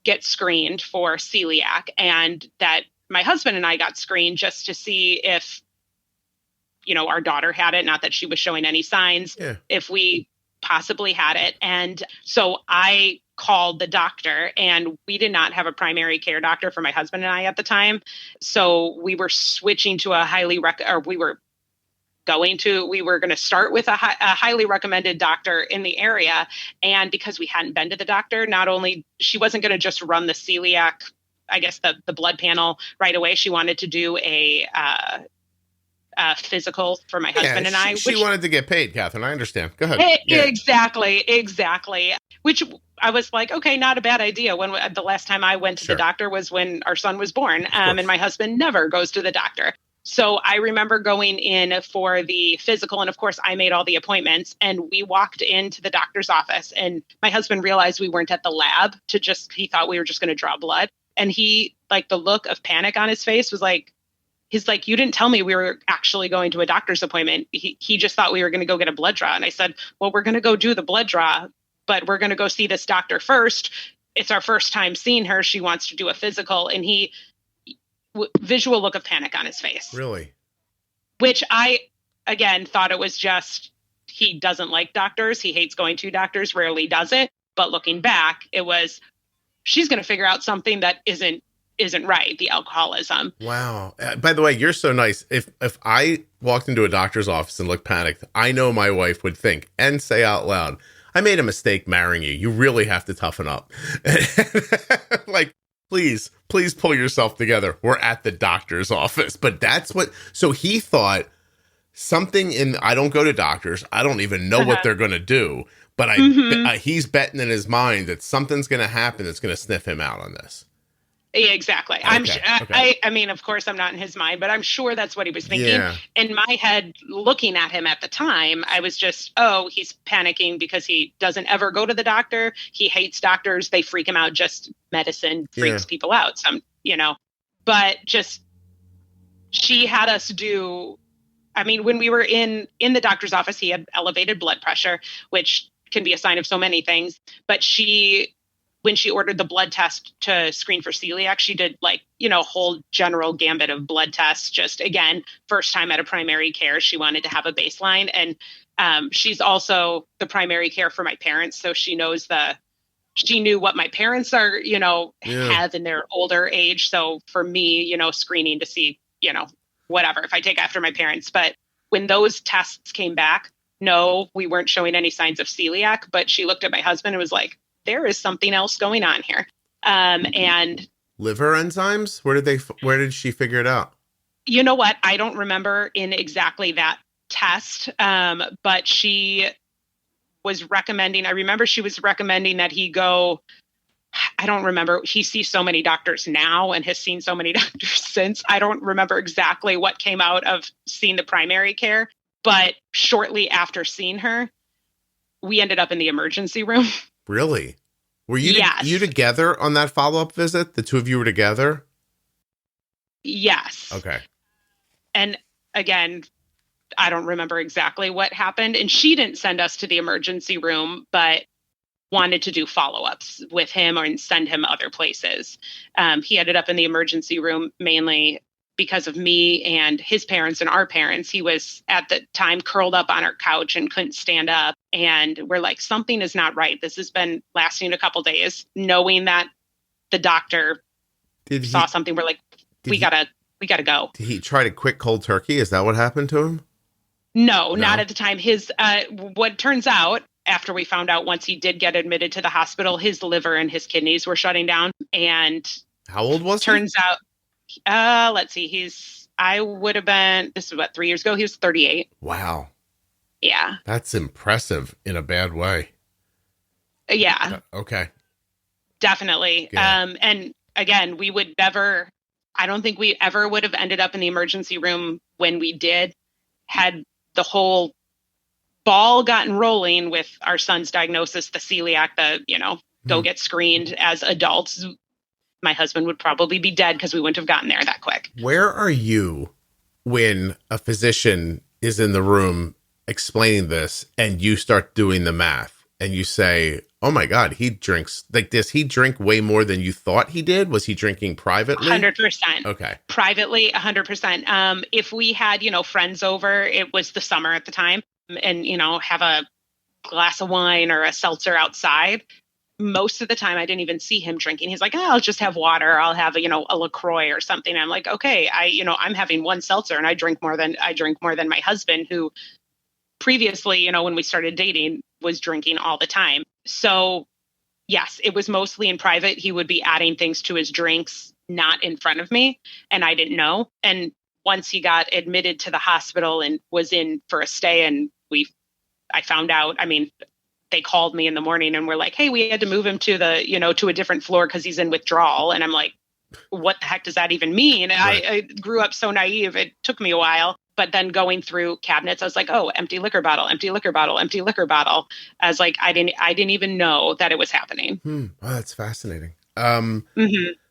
get screened for celiac, and that my husband and I got screened just to see if, our daughter had it, not that she was showing any signs, if we possibly had it. And so I called the doctor, and we did not have a primary care doctor for my husband and I at the time. So we were switching to we were going to start with a highly recommended doctor in the area. And because we hadn't been to the doctor, not only she wasn't going to just run the celiac, I guess the blood panel right away. She wanted to do a physical for my husband and I. She wanted to get paid, Kathryn. I understand. Go ahead. Exactly. Which I was like, okay, not a bad idea. When the last time I went to the doctor was when our son was born, and my husband never goes to the doctor. So I remember going in for the physical, and of course I made all the appointments, and we walked into the doctor's office, and my husband realized we weren't at the lab he thought we were just going to draw blood. And he, like, the look of panic on his face was like, he's like, you didn't tell me we were actually going to a doctor's appointment. He just thought we were going to go get a blood draw. And I said, well, we're going to go do the blood draw, but we're going to go see this doctor first. It's our first time seeing her. She wants to do a physical. And visual look of panic on his face. Really? Which I, again, thought it was just, he doesn't like doctors. He hates going to doctors, rarely does it. But looking back, it was, she's going to figure out something that isn't right, the alcoholism. Wow. By the way, you're so nice. If I walked into a doctor's office and looked panicked, I know my wife would think and say out loud, I made a mistake marrying you. You really have to toughen up. Like, please pull yourself together. We're at the doctor's office. But so he thought something I don't go to doctors. I don't even know what they're going to do. But he's betting in his mind that something's going to happen that's going to sniff him out on this. Yeah, exactly. I mean, of course, I'm not in his mind, but I'm sure that's what he was thinking. Yeah. In my head, looking at him at the time, I was just, he's panicking because he doesn't ever go to the doctor. He hates doctors. They freak him out. Just medicine freaks people out. But just, she had us do, I mean, when we were in the doctor's office, he had elevated blood pressure, which can be a sign of so many things. But when she ordered the blood test to screen for celiac, she did whole general gambit of blood tests. Just, again, first time at a primary care, she wanted to have a baseline. And she's also the primary care for my parents. So she knew what my parents are, have in their older age. So for me, screening to see, whatever, if I take after my parents. But when those tests came back, no, we weren't showing any signs of celiac, but she looked at my husband and was like, there is something else going on here. And liver enzymes, where did she figure it out? You know what? I don't remember in exactly that test. But she was recommending, I remember she was recommending that he go, I don't remember. He sees so many doctors now and has seen so many doctors since. I don't remember exactly what came out of seeing the primary care, but shortly after seeing her, we ended up in the emergency room. Really? Were you together on that follow-up visit? The two of you were together? Yes. Okay. And again, I don't remember exactly what happened. And she didn't send us to the emergency room, but wanted to do follow-ups with him or send him other places. He ended up in the emergency room mainly because of me and his parents and our parents. He was at the time curled up on our couch and couldn't stand up. And we're like, something is not right. This has been lasting a couple days, knowing that the doctor saw something. We're like, we gotta go. Did he try to quit cold turkey? Is that what happened to him? No, not at the time. His, what turns out, after we found out, once he did get admitted to the hospital, his liver and his kidneys were shutting down. And how old was he? Turns out, let's see, I would have been, this is what, 3 years ago, he was 38. Wow. Yeah. That's impressive in a bad way. Yeah. Okay. Definitely. Yeah. And again, I don't think we ever would have ended up in the emergency room when we did, had the whole ball gotten rolling with our son's diagnosis, the celiac, go get screened as adults. My husband would probably be dead because we wouldn't have gotten there that quick. Where are you when a physician is in the room explaining this and you start doing the math and you say, oh my God, he drinks like this. He drink way more than you thought he did. Was he drinking privately? 100%. Okay. Privately, 100%. If we had, friends over, it was the summer at the time, and, have a glass of wine or a seltzer outside. Most of the time I didn't even see him drinking. He's like, I'll just have water. I'll have a LaCroix or something. I'm like, okay, I'm having one seltzer and I drink more than my husband, who previously, when we started dating, was drinking all the time. So yes, it was mostly in private. He would be adding things to his drinks, not in front of me. And I didn't know. And once he got admitted to the hospital and was in for a stay, and I found out, they called me in the morning and were like, hey, we had to move him to to a different floor because he's in withdrawal. And I'm like, what the heck does that even mean? And right. I grew up so naive. It took me a while. But then going through cabinets, I was like, oh, empty liquor bottle, empty liquor bottle, empty liquor bottle. I was like, I didn't even know that it was happening. Wow, that's fascinating.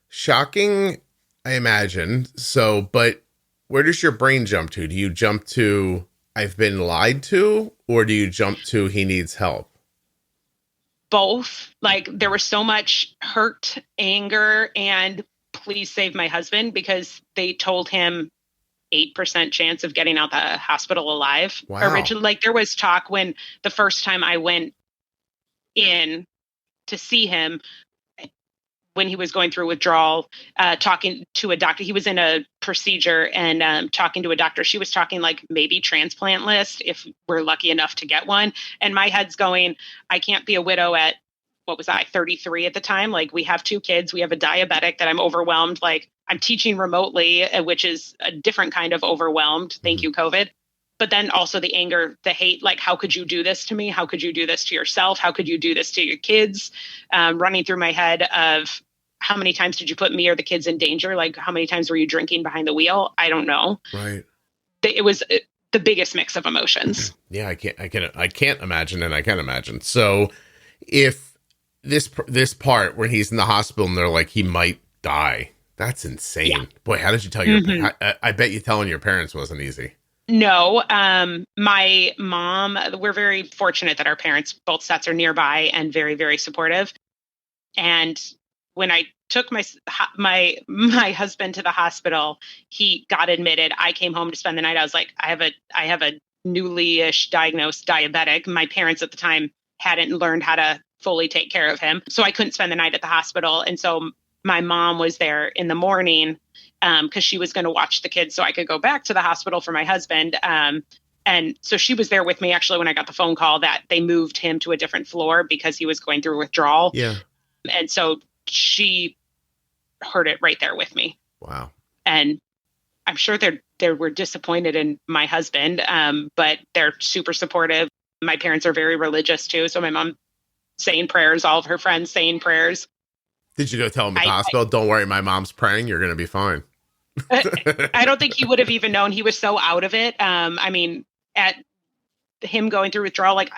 Shocking, I imagine. So, but where does your brain jump to? Do you jump to, I've been lied to, or do you jump to, he needs help? Both. Like, there was so much hurt, anger, and please save my husband, because they told him 8% chance of getting out the hospital alive. Wow. Originally, like, there was talk when the first time I went in to see him, when he was going through withdrawal, talking to a doctor. He was in a procedure and talking to a doctor. She was talking like maybe transplant list if we're lucky enough to get one. And my head's going, I can't be a widow at, 33 at the time. Like, we have 2 kids. We have a diabetic that I'm overwhelmed. Like, I'm teaching remotely, which is a different kind of overwhelmed. Thank you, COVID. But then also the anger, the hate, like, how could you do this to me? How could you do this to yourself? How could you do this to your kids? Running through my head of, how many times did you put me or the kids in danger? Like, how many times were you drinking behind the wheel? I don't know. Right. It was the biggest mix of emotions. Yeah, I can't imagine, and I can imagine. So if this part where he's in the hospital and they're like, he might die, that's insane. Yeah. Boy, how did you tell your, I bet you telling your parents wasn't easy. No, my mom, we're very fortunate that our parents, both sets, are nearby and very, very supportive. And when I took my husband to the hospital, he got admitted. I came home to spend the night. I was like, I have a newly-ish diagnosed diabetic. My parents at the time hadn't learned how to fully take care of him, so I couldn't spend the night at the hospital. And so my mom was there in the morning because she was going to watch the kids so I could go back to the hospital for my husband. And so she was there with me actually when I got the phone call that they moved him to a different floor because he was going through withdrawal. Yeah. And so she heard it right there with me. Wow. And I'm sure they were disappointed in my husband, but they're super supportive. My parents are very religious too. So my mom saying prayers, all of her friends saying prayers. Did you go tell him at the hospital, don't worry, my mom's praying, you're going to be fine? I don't think he would have even known. He was so out of it. At him going through withdrawal, like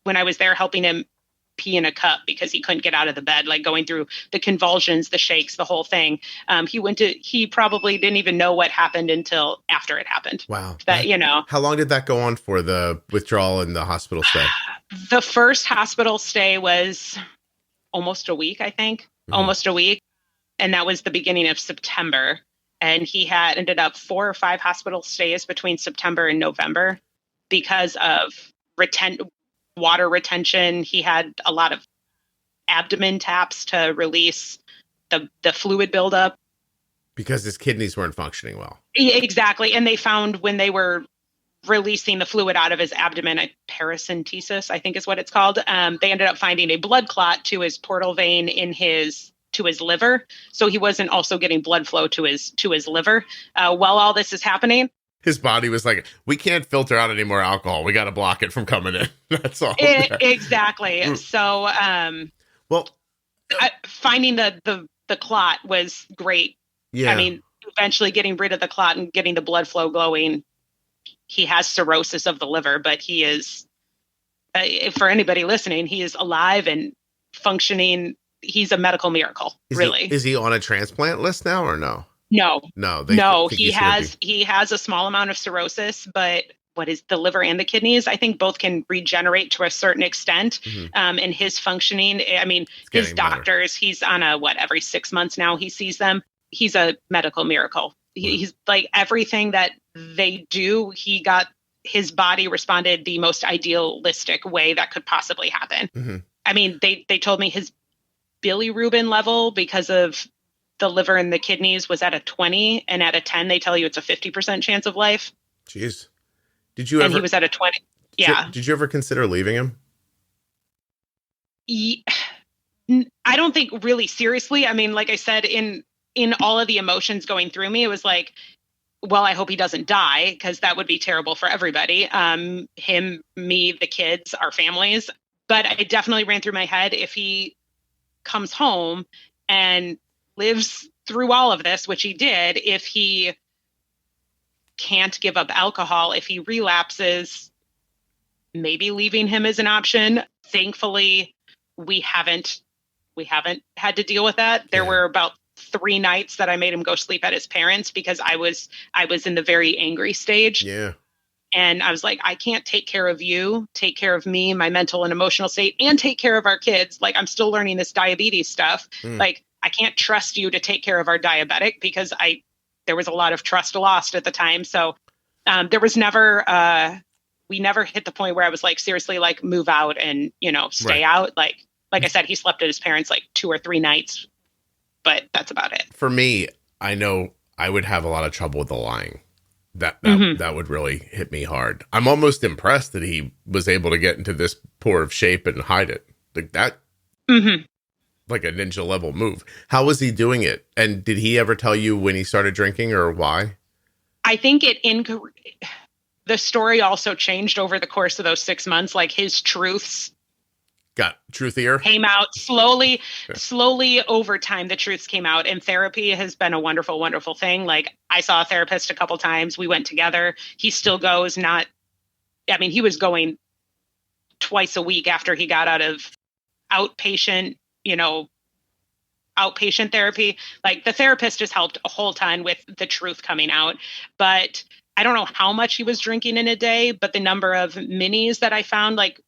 when I was there helping him pee in a cup because he couldn't get out of the bed, like going through the convulsions, the shakes, the whole thing. He probably didn't even know what happened until after it happened. Wow. How long did that go on for, the withdrawal and the hospital stay? The first hospital stay was almost a week, I think, almost a week. And that was the beginning of September. And he had ended up 4 or 5 hospital stays between September and November because of water retention. He had a lot of abdomen taps to release the fluid buildup. Because his kidneys weren't functioning well. Exactly. And they found when they were releasing the fluid out of his abdomen, paracentesis, I think is what it's called. They ended up finding a blood clot to his portal vein to his liver. So he wasn't also getting blood flow to his liver. While all this is happening, his body was like, we can't filter out any more alcohol. We got to block it from coming in. That's all. Exactly. So, finding the clot was great. Yeah. I mean, eventually getting rid of the clot and getting the blood flow going. He has cirrhosis of the liver, but he is, for anybody listening, he is alive and functioning. He's a medical miracle, really. Is he on a transplant list now or no? No. No. He has a small amount of cirrhosis, but what is the liver and the kidneys? I think both can regenerate to a certain extent. And his functioning, I mean, his doctors, better. He's on every 6 months now he sees them. He's a medical miracle. He's like everything that they do. His body responded the most idealistic way that could possibly happen. I mean, they told me his bilirubin level, because of the liver and the kidneys, was at a 20, and at a 10, they tell you it's a 50% chance of life. Jeez. And he was at a 20. Yeah. Did you ever consider leaving him? I don't think really seriously. I mean, like I said, in all of the emotions going through me, it was like, well, I hope he doesn't die, because that would be terrible for everybody. Him, me, the kids, our families. But it definitely ran through my head, if he comes home and lives through all of this, which he did, if he can't give up alcohol, if he relapses, maybe leaving him is an option. Thankfully, we haven't had to deal with that. There were about 3 nights that I made him go sleep at his parents, because I was in the very angry stage. Yeah. And I was like, I can't take care of you, take care of me, my mental and emotional state, and take care of our kids. Like, I'm still learning this diabetes stuff. Like, I can't trust you to take care of our diabetic, because there was a lot of trust lost at the time. So there was never, we never hit the point where I was like, seriously, like, move out and, stay out. Like I said, he slept at his parents like 2 or 3 nights, but that's about it. For me, I know I would have a lot of trouble with the lying. That would really hit me hard. I'm almost impressed that he was able to get into this poor of shape and hide it. Like that, like a ninja level move. How was he doing it? And did he ever tell you when he started drinking or why? I think the story also changed over the course of those 6 months. Like, his truths got truthier, came out slowly over time. The truths came out, and therapy has been a wonderful, wonderful thing. Like, I saw a therapist a couple times. We went together. He still goes, he was going twice a week after he got out of outpatient therapy. Like, the therapist has helped a whole ton with the truth coming out, but I don't know how much he was drinking in a day, but the number of minis that I found, like,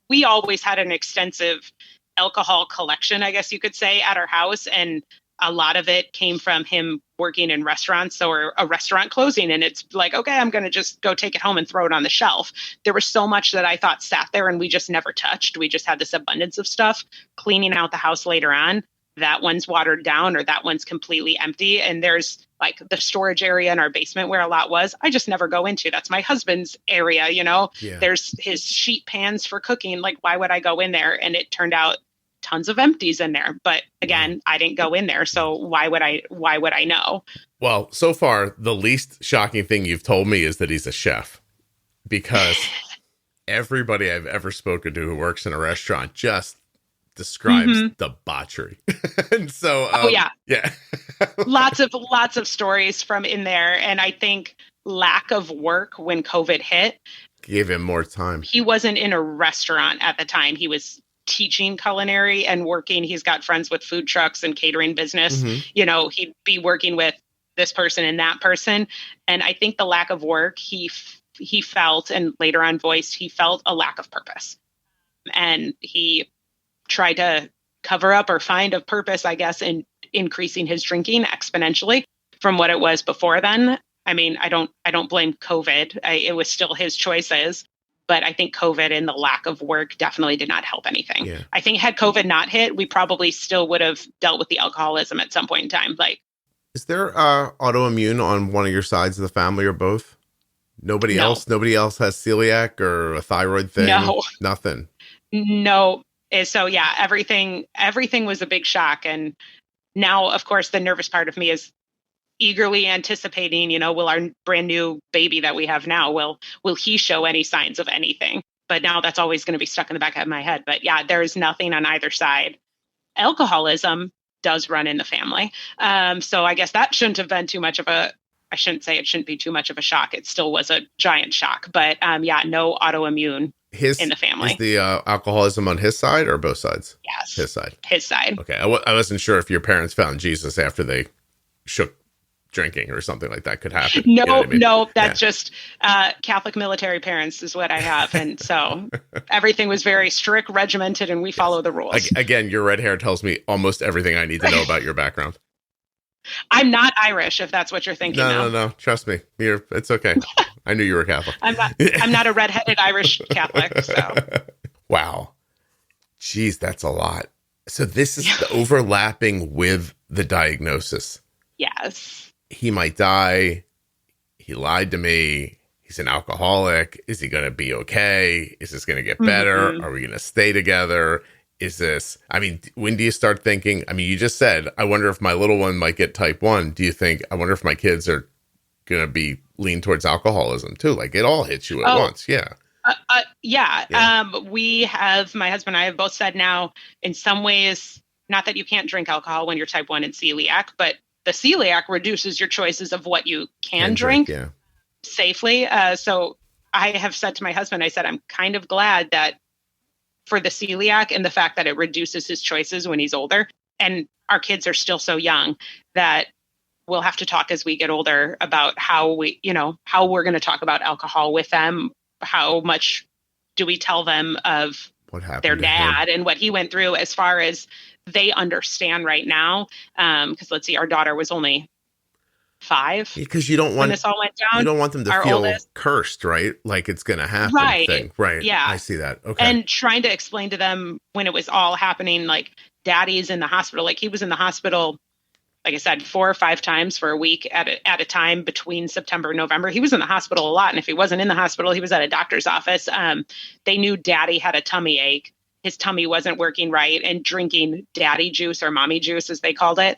we always had an extensive alcohol collection, I guess you could say, at our house. And a lot of it came from him working in restaurants or a restaurant closing. And it's like, okay, I'm going to just go take it home and throw it on the shelf. There was so much that I thought sat there and we just never touched. We just had this abundance of stuff. Cleaning out the house later on, that one's watered down or that one's completely empty. And there's like the storage area in our basement where a lot was, I just never go into. That's my husband's area, Yeah. There's his sheet pans for cooking. Like, why would I go in there? And it turned out tons of empties in there. But again, I didn't go in there. So why would I know? Well, so far, the least shocking thing you've told me is that he's a chef, because everybody I've ever spoken to who works in a restaurant just describes debauchery. And so yeah lots of stories from in there. And I think lack of work when COVID hit gave him more time. He wasn't in a restaurant at the time. He was teaching culinary and working. He's got friends with food trucks and catering business. He'd be working with this person and that person. And I think the lack of work he felt, and later on voiced, he felt a lack of purpose. And he tried to cover up or find a purpose, I guess, in increasing his drinking exponentially from what it was before then. I mean, I don't blame COVID. It was still his choices, but I think COVID and the lack of work definitely did not help anything. Yeah. I think had COVID not hit, we probably still would have dealt with the alcoholism at some point in time. Like, is there autoimmune on one of your sides of the family or both? Nobody No. else? Nobody else has celiac or a thyroid thing? No. Nothing. No. So yeah, everything was a big shock. And now, of course, the nervous part of me is eagerly anticipating, will our brand new baby that we have now, will he show any signs of anything? But now that's always going to be stuck in the back of my head. But yeah, there's nothing on either side. Alcoholism does run in the family. So I guess that shouldn't have been too much of a, I shouldn't say it shouldn't be too much of a shock. It still was a giant shock, but yeah, no autoimmune in the family. Is the alcoholism on his side or both sides? Yes. His side. His side. Okay. I wasn't sure if your parents found Jesus after they shook drinking or something like that could happen. No, You know what I mean? no, that's just Catholic military parents is what I have. And so everything was very strict, regimented, and we follow the rules. Again, your red hair tells me almost everything I need to know about your background. I'm not Irish, if that's what you're thinking. No. Trust me. It's okay. I knew you were Catholic. I'm not a redheaded Irish Catholic. So. Wow. Jeez, that's a lot. So this is the overlapping with the diagnosis. Yes. He might die. He lied to me. He's an alcoholic. Is he going to be okay? Is this going to get better? Mm-hmm. Are we going to stay together? When do you start thinking, you just said, I wonder if my little one might get type 1. Do you think, I wonder if my kids are going to be lean towards alcoholism too? Like it all hits you at once. Yeah. Yeah. We have, my husband and I have both said now, in some ways, not that you can't drink alcohol when you're type 1 and celiac, but the celiac reduces your choices of what you can drink safely. So I have said to my husband, I said, I'm kind of glad that for the celiac and the fact that it reduces his choices when he's older, and our kids are still so young that we'll have to talk as we get older about how we're going to talk about alcohol with them. How much do we tell them of what happened their dad and what he went through, as far as they understand right now? Because let's see, our daughter was only 5 because you don't want when this all went down. You don't want them to our feel oldest, cursed, right? Like it's going to happen. Right. Thing. Right. Yeah. I see that. Okay. And trying to explain to them when it was all happening, like daddy's in the hospital. Like he was in the hospital, like I said, 4 or 5 times for a week at a time between September and November. He was in the hospital a lot. And if he wasn't in the hospital, he was at a doctor's office. They knew daddy had a tummy ache. His tummy wasn't working right. And drinking daddy juice, or mommy juice, as they called it,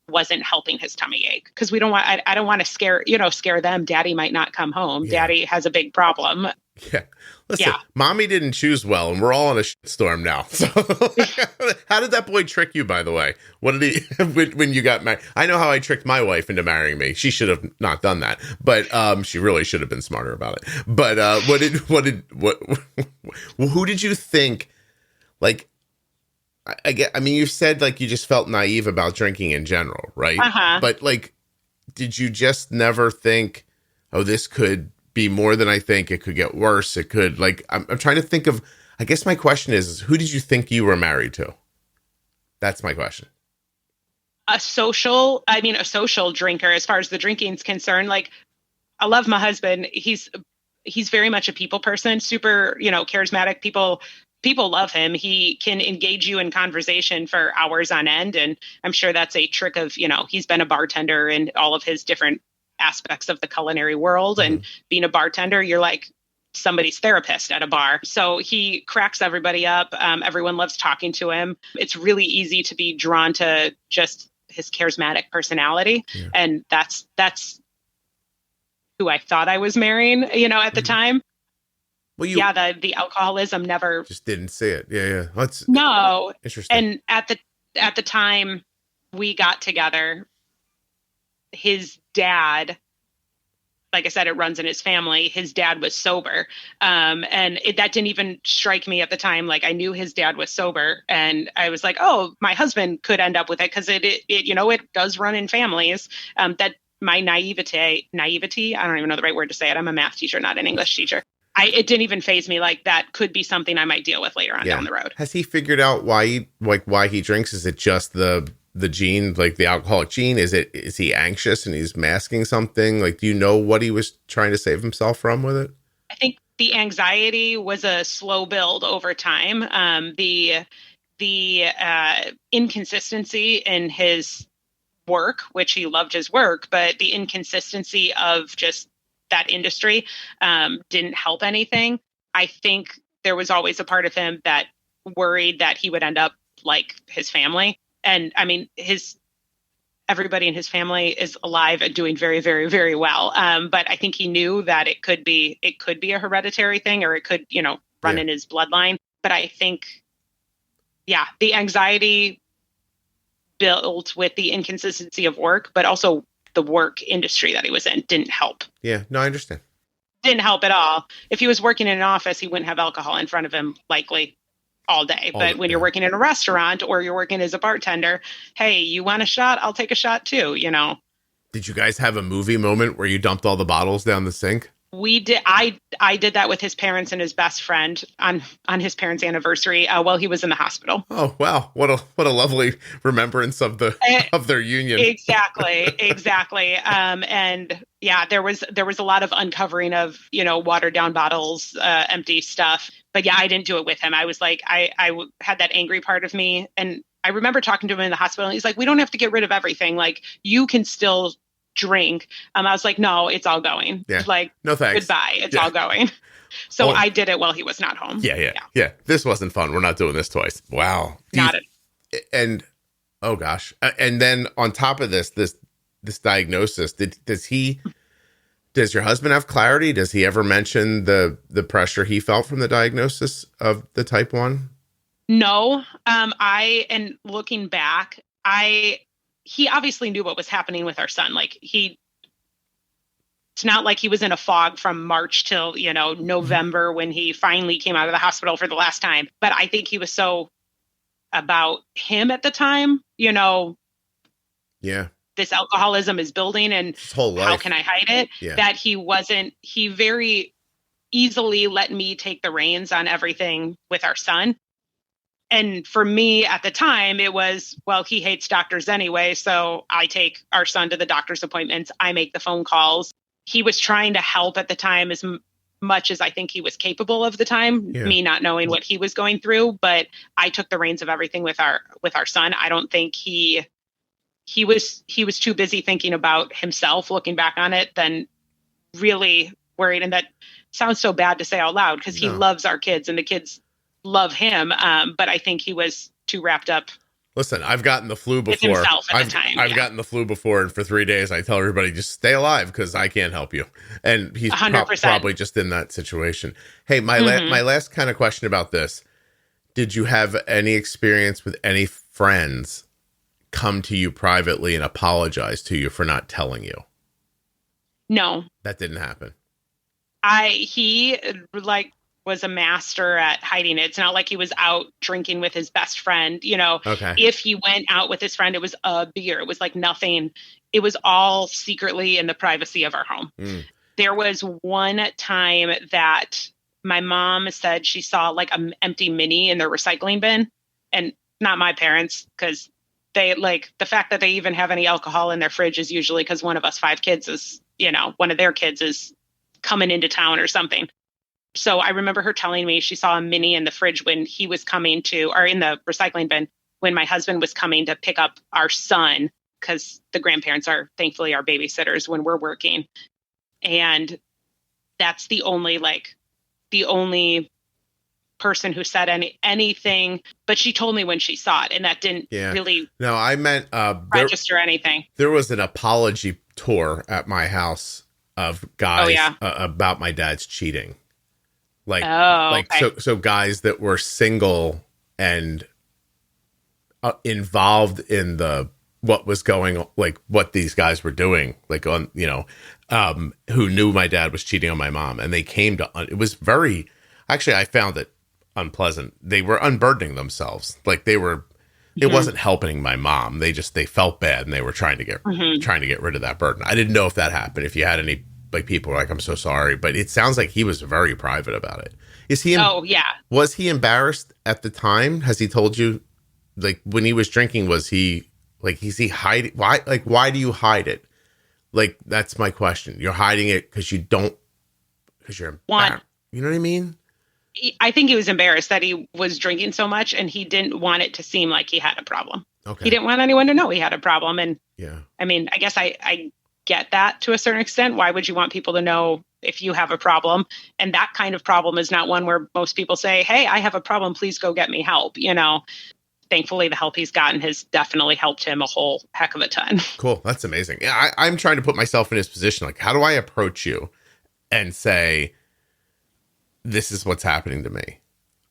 wasn't helping his tummy ache. Because I don't want to scare them. Daddy might not come home. Yeah. Daddy has a big problem. Yeah. Listen, mommy didn't choose well, and we're all in a shitstorm now. So how did that boy trick you, by the way? What did he, when you got married? I know how I tricked my wife into marrying me. She should have not done that, but she really should have been smarter about it. But who did you think, like, you said, like, you just felt naive about drinking in general, right? Uh-huh. But, like, did you just never think, oh, this could be more than I think, it could get worse, it could, like, I'm trying to think of, I guess my question is who did you think you were married to? That's my question. A social drinker, as far as the drinking's concerned. Like, I love my husband. He's very much a people person, super, charismatic. People love him. He can engage you in conversation for hours on end. And I'm sure that's a trick of, he's been a bartender in all of his different aspects of the culinary world. And being a bartender, you're like somebody's therapist at a bar. So he cracks everybody up. Everyone loves talking to him. It's really easy to be drawn to just his charismatic personality. Yeah. And that's who I thought I was marrying, at the time. Well, the alcoholism never just didn't see it. Yeah. That's interesting. And at the time we got together, his dad, like I said, it runs in his family. His dad was sober. And that didn't even strike me at the time. Like, I knew his dad was sober, and I was like, oh, my husband could end up with it. Cause it does run in families. That my naivety, I don't even know the right word to say it. I'm a math teacher, not an English teacher. it didn't even faze me. Like, that could be something I might deal with later on down the road. Has he figured out why he drinks? Is it just the gene, like the alcoholic gene? Is he anxious and he's masking something? Like, do you know what he was trying to save himself from with it? I think the anxiety was a slow build over time. The inconsistency in his work, which he loved his work, but the inconsistency of just that industry didn't help anything. I think there was always a part of him that worried that he would end up like his family. And I mean, everybody in his family is alive and doing very, very, very well. But I think he knew that it could be a hereditary thing, or it could, run in his bloodline. But I think, the anxiety built with the inconsistency of work, but also the work industry that he was in didn't help. Yeah, no, I understand. Didn't help at all. If he was working in an office, he wouldn't have alcohol in front of him likely all day. But when you're working in a restaurant or you're working as a bartender, hey, you want a shot? I'll take a shot too, Did you guys have a movie moment where you dumped all the bottles down the sink? We did. I did that with his parents and his best friend on his parents' anniversary while he was in the hospital. Oh wow, what a lovely remembrance of their union. Exactly. And there was a lot of uncovering of watered down bottles, empty stuff. But I didn't do it with him. I was like, I had that angry part of me, and I remember talking to him in the hospital. And he's like, we don't have to get rid of everything. Like, you can still drink. I was like, no, it's all going. Yeah. Like, no thanks. Goodbye. It's all going. So I did it while he was not home. Yeah. This wasn't fun. We're not doing this twice. Wow. And oh gosh. And then on top of this diagnosis, does your husband have clarity? Does he ever mention the pressure he felt from the diagnosis of the type 1? No. And looking back, he obviously knew what was happening with our son. Like, it's not like he was in a fog from March till, November when he finally came out of the hospital for the last time. But I think he was so about him at the time, this alcoholism is building and how can I hide it? Yeah. That he very easily let me take the reins on everything with our son. And for me at the time, it was, well, he hates doctors anyway. So I take our son to the doctor's appointments. I make the phone calls. He was trying to help at the time as much as I think he was capable of the time, me not knowing what he was going through. But I took the reins of everything with our son. I don't think he was too busy thinking about himself, looking back on it, than really worried. And that sounds so bad to say out loud, because he loves our kids and the kids love him. But I think he was too wrapped up. Listen, I've gotten the flu before. With himself at the time. I've gotten the flu before, and for 3 days I tell everybody, just stay alive because I can't help you. And he's probably just in that situation. Hey, my last kind of question about this. Did you have any experience with any friends come to you privately and apologize to you for not telling you? No. That didn't happen. He was a master at hiding it. It's not like he was out drinking with his best friend. Okay. If he went out with his friend, it was a beer. It was like nothing. It was all secretly in the privacy of our home. There was one time that my mom said she saw like an empty Mini in their recycling bin, and not my parents, because they the fact that they even have any alcohol in their fridge is usually because one of us 5 kids is, one of their kids is coming into town or something. So I remember her telling me she saw a Mini in the fridge when he was coming to, or in the recycling bin, when my husband was coming to pick up our son, because the grandparents are thankfully our babysitters when we're working. And that's the only person who said anything, but she told me when she saw it, and that didn't really I meant register anything. There was an apology tour at my house of guys about my dad's cheating. So guys that were single and involved in what was going, like what these guys were doing, like on, who knew my dad was cheating on my mom, and they came to, it was very, actually, I found it unpleasant. They were unburdening themselves. Like they were, it wasn't helping my mom. They felt bad, and they were trying to get rid of that burden. I didn't know if that happened, if you had any like people are like, I'm so sorry, but it sounds like he was very private about it. Is he? Oh yeah. Was he embarrassed at the time? Has he told you, like when he was drinking, was he like, is he hiding? Why? Like, why do you hide it? Like, that's my question. You're hiding it because you don't, because you're embarrassed. You know what I mean? I think he was embarrassed that he was drinking so much, and he didn't want it to seem like he had a problem. Okay. He didn't want anyone to know he had a problem. And yeah, I mean, I guess I get that to a certain extent. Why would you want people to know if you have a problem? And that kind of problem is not one where most people say, hey, I have a problem, please go get me help. You know, thankfully the help he's gotten has definitely helped him a whole heck of a ton. Cool. That's amazing. Yeah, I'm trying to put myself in his position. Like, how do I approach you and say, this is what's happening to me?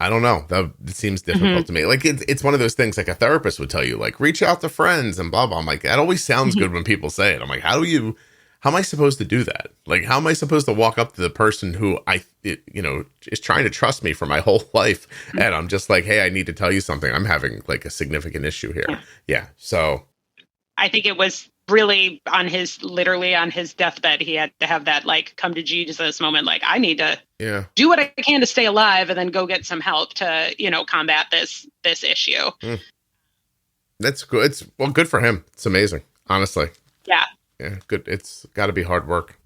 I don't know. It seems difficult to me. Like, it's one of those things like a therapist would tell you, like, reach out to friends and blah, blah. I'm like, that always sounds good when people say it. I'm like, how am I supposed to do that? Like, how am I supposed to walk up to the person who is trying to trust me for my whole life? And I'm just like, hey, I need to tell you something. I'm having like a significant issue here. Yeah. So I think it was really literally on his deathbed, he had to have that like come to Jesus moment. Like, I need to do what I can to stay alive and then go get some help to, combat this issue. That's good. It's good for him. It's amazing. Honestly. Yeah. Yeah. Good. It's gotta be hard work.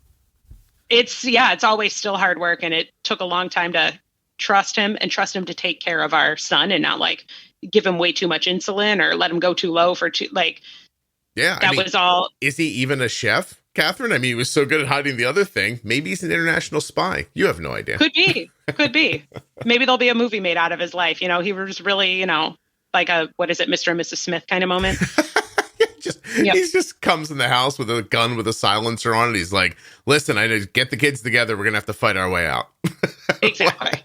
It's always still hard work. And it took a long time to trust him to take care of our son and not like give him way too much insulin or let him go too low for yeah, that was all. Is he even a chef, Kathryn? I mean, he was so good at hiding the other thing. Maybe he's an international spy. You have no idea. Could be. Maybe there'll be a movie made out of his life. He was really, like what is it, Mr. and Mrs. Smith kind of moment. He just comes in the house with a gun with a silencer on it. He's like, listen, I need to get the kids together. We're going to have to fight our way out. Exactly.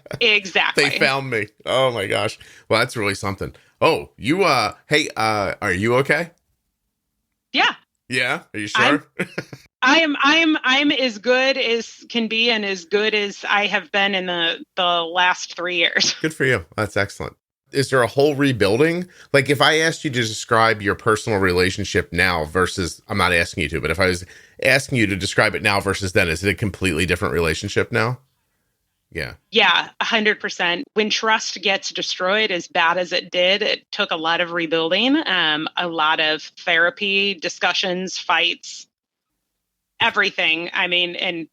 They found me. Oh my gosh. Well, that's really something. Oh, you, hey, are you okay? Yeah. Yeah. Are you sure? I'm as good as can be and as good as I have been in the last 3 years. Good for you. That's excellent. Is there a whole rebuilding? Like, if I asked you to describe your personal relationship now versus, I'm not asking you to, but if I was asking you to describe it now versus then, is it a completely different relationship now? Yeah. Yeah, 100%. When trust gets destroyed as bad as it did, it took a lot of rebuilding, a lot of therapy, discussions, fights, everything. I mean, and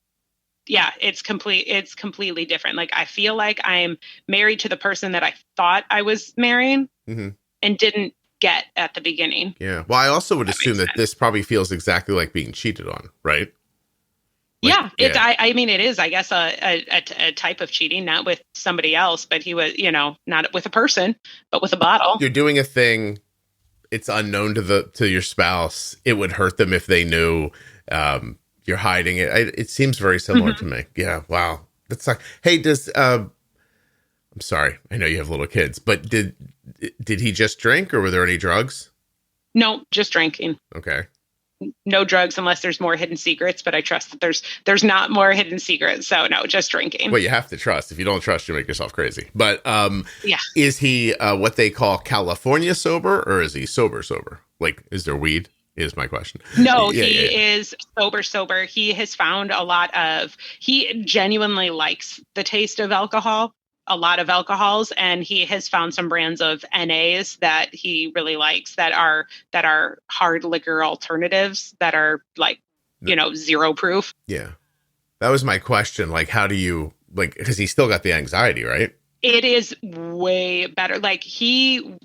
yeah, it's completely different. Like, I feel like I'm married to the person that I thought I was marrying and didn't get at the beginning. Yeah. Well, I also would assume that this probably feels exactly like being cheated on, right? I mean, it is, I guess, a type of cheating, not with somebody else, but he was, not with a person, but with a bottle. You're doing a thing. It's unknown to your spouse. It would hurt them if they knew. You're hiding it. It seems very similar to me. Yeah. Wow. That's like, hey, I'm sorry. I know you have little kids, but did he just drink or were there any drugs? No, just drinking. Okay. No drugs unless there's more hidden secrets, but I trust that there's not more hidden secrets. So no, just drinking. Well, you have to trust. If you don't trust, you make yourself crazy. But yeah. Is he what they call California sober or is he sober? Like, is there weed? Is my question. No, he is sober. He has found he genuinely likes the taste of alcohol, a lot of alcohols, and he has found some brands of NAs that he really likes that are hard liquor alternatives that are like, zero proof. Yeah. That was my question. Like, how do you, like, because he's still got the anxiety, right? It is way better. Like, he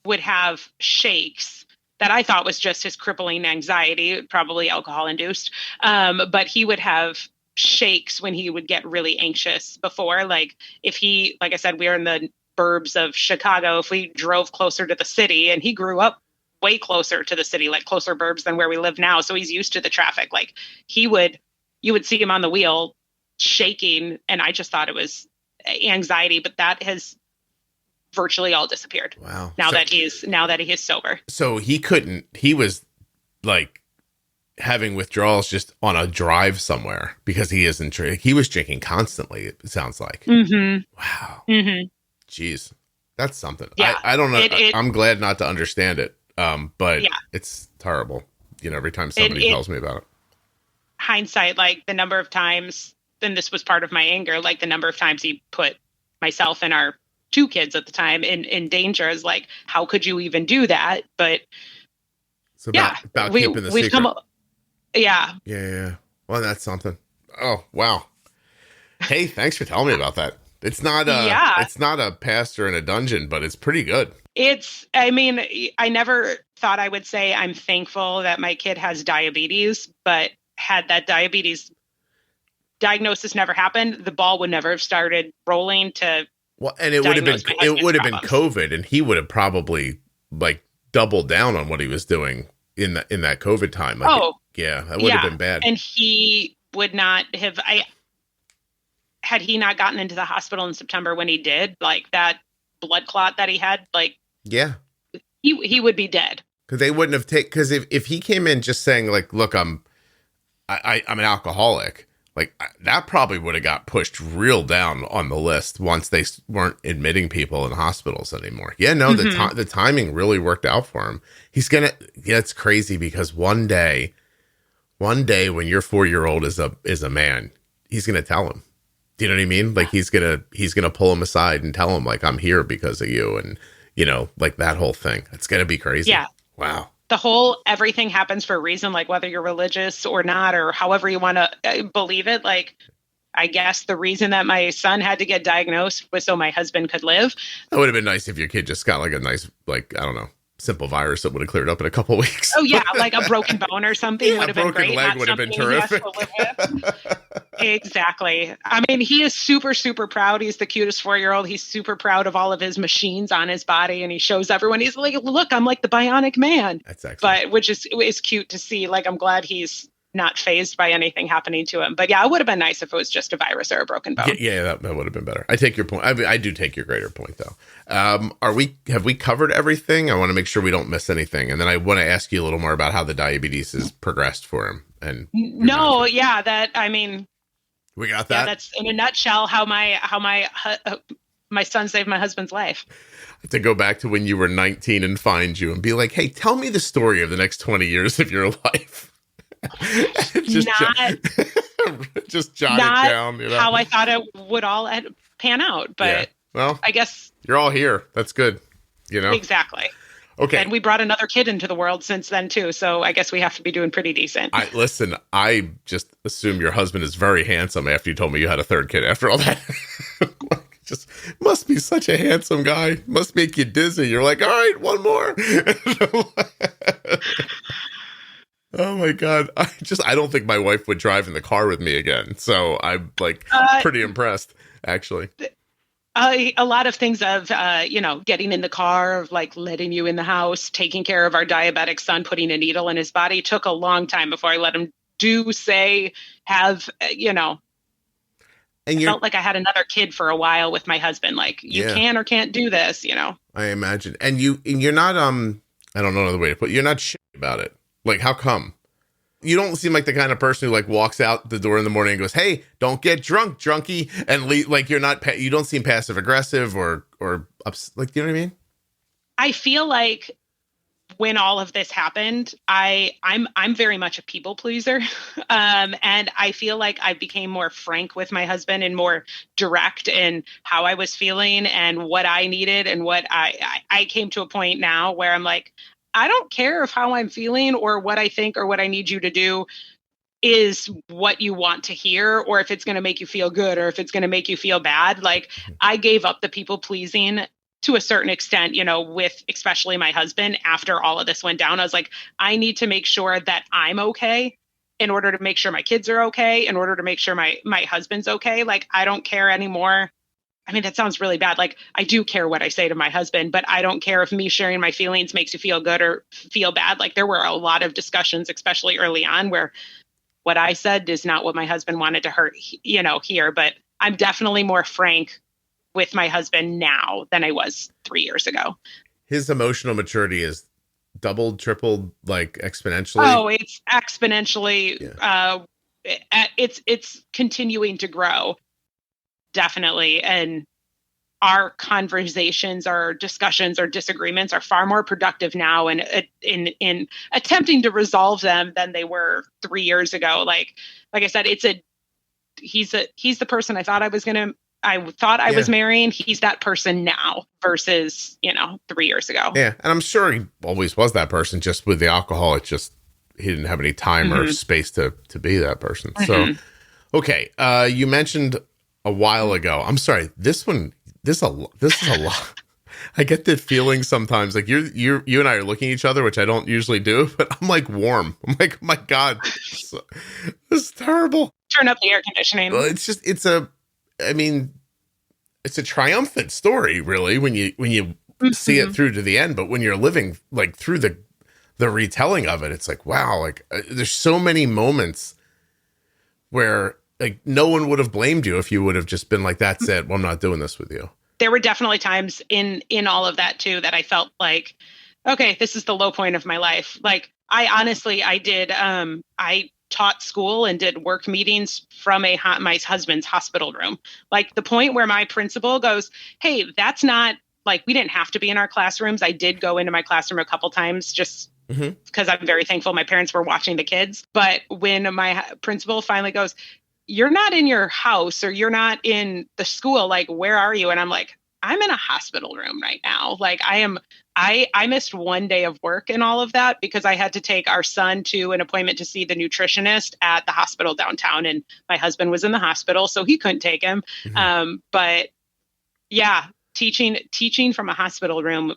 would have shakes that I thought was just his crippling anxiety, probably alcohol induced. But he would have shakes when he would get really anxious before. Like, like I said, we are in the burbs of Chicago. If we drove closer to the city, and he grew up way closer to the city, like closer burbs than where we live now. So he's used to the traffic. Like, you would see him on the wheel shaking. And I just thought it was anxiety, but that has virtually all disappeared. Wow. Now that he is sober. So he was like having withdrawals just on a drive somewhere because he was drinking constantly. It sounds like. Wow. Jeez. That's something. Yeah. I don't know. I'm glad not to understand it. But it's terrible. Every time somebody tells me about it. hindsight, like the number of times, then this was part of my anger, like the number of times he put myself and our 2 kids at the time in danger is like, how could you even do that? But it's about keeping the secret. Yeah. Well, that's something. Oh, wow. Hey, thanks for telling me about that. It's not it's not a pastor in a dungeon, but it's pretty good. I mean, I never thought I would say I'm thankful that my kid has diabetes, but had that diabetes diagnosis never happened, the ball would never have started rolling to. Well, and it would have been COVID, and he would have probably like doubled down on what he was doing in that COVID time. Like, that would have been bad. And he would not have. Had he not gotten into the hospital in September when he did, like that blood clot that he had, like he would be dead. Because they wouldn't have taken. Because if he came in just saying like, look, I'm an alcoholic. Like that probably would have got pushed real down on the list once they weren't admitting people in hospitals anymore. Yeah, no, the timing really worked out for him. It's crazy because one day when your 4-year-old is a man, he's gonna tell him. Do you know what I mean? Like he's gonna pull him aside and tell him like, I'm here because of you, and like that whole thing. It's gonna be crazy. Yeah. Wow. The whole everything happens for a reason, like whether you're religious or not, or however you want to believe it. Like, I guess the reason that my son had to get diagnosed was so my husband could live. It would have been nice if your kid just got like a nice, like, I don't know, simple virus that would have cleared up in a couple of weeks. Oh yeah, like a broken bone or something would have been great. A broken leg would have been terrific. Exactly. I mean, he is super, super proud. He's the cutest 4-year-old. He's super proud of all of his machines on his body, and he shows everyone. He's like, "Look, I'm like the bionic man." That's excellent. But which is cute to see. Like, I'm glad he's not fazed by anything happening to him. But yeah, it would have been nice if it was just a virus or a broken bone. Yeah, that would have been better. I take your point. I do take your greater point, though. Have we covered everything? I want to make sure we don't miss anything, and then I want to ask you a little more about how the diabetes has progressed for him. And we got that. Yeah, that's in a nutshell how my son saved my husband's life. To go back to when you were 19 and find you and be like, hey, tell me the story of the next 20 years of your life. just jot it down. How I thought it would all pan out, but well, I guess you're all here. That's good. Exactly. Okay. And we brought another kid into the world since then too, so I guess we have to be doing pretty decent. I just assume your husband is very handsome after you told me you had a third kid after all that. Just must be such a handsome guy. Must make you dizzy. You're like, all right, one more. Oh my God. I don't think my wife would drive in the car with me again. So I'm like pretty impressed, actually. A lot of things of, getting in the car, of like letting you in the house, taking care of our diabetic son, putting a needle in his body took a long time before I let him I felt like I had another kid for a while with my husband. Like you can or can't do this, I imagine. And you're not, I don't know another way to put it. You're not shit about it. Like, how come? You don't seem like the kind of person who like walks out the door in the morning and goes, "Hey, don't get drunk, drunkie," and like you're not. You don't seem passive aggressive or like, you know what I mean? I feel like when all of this happened, I'm very much a people pleaser, and I feel like I became more frank with my husband and more direct in how I was feeling and what I needed and what I came to a point now where I'm like, I don't care if how I'm feeling or what I think or what I need you to do is what you want to hear, or if it's going to make you feel good or if it's going to make you feel bad. Like I gave up the people pleasing to a certain extent, with especially my husband after all of this went down. I was like, I need to make sure that I'm okay in order to make sure my kids are okay, in order to make sure my husband's okay. Like, I don't care anymore. I mean, that sounds really bad. Like, I do care what I say to my husband, but I don't care if me sharing my feelings makes you feel good or feel bad. Like, there were a lot of discussions, especially early on, where what I said is not what my husband wanted to hear. But I'm definitely more frank with my husband now than I was 3 years ago. His emotional maturity is doubled, tripled, like exponentially. Oh, it's exponentially. Yeah. It's continuing to grow. Definitely. And our conversations, our discussions, our disagreements are far more productive now in attempting to resolve them than they were 3 years ago. Like I said, he's the person I thought I was marrying. He's that person now versus, 3 years ago. Yeah. And I'm sure he always was that person, just with the alcohol. It's just, he didn't have any time or space to be that person. So, okay. You mentioned a while ago, I'm sorry, this is a lot. I get the feeling sometimes like you and I are looking at each other, which I don't usually do, but I'm like warm. I'm like, oh my God, this is terrible. Turn up the air conditioning. Well, it's a triumphant story, really, when you see it through to the end. But when you're living like through the retelling of it, it's like, wow, like there's so many moments where like no one would have blamed you if you would have just been like, that's it. Well, I'm not doing this with you. There were definitely times in all of that too, that I felt like, okay, this is the low point of my life. Like I did, I taught school and did work meetings from my husband's hospital room. Like the point where my principal goes, hey, that's not like, we didn't have to be in our classrooms. I did go into my classroom a couple times just because I'm very thankful my parents were watching the kids. But when my principal finally goes, you're not in your house or you're not in the school, like, where are you? And I'm like, I'm in a hospital room right now. Like I missed one day of work and all of that because I had to take our son to an appointment to see the nutritionist at the hospital downtown. And my husband was in the hospital, so he couldn't take him. But yeah, teaching from a hospital room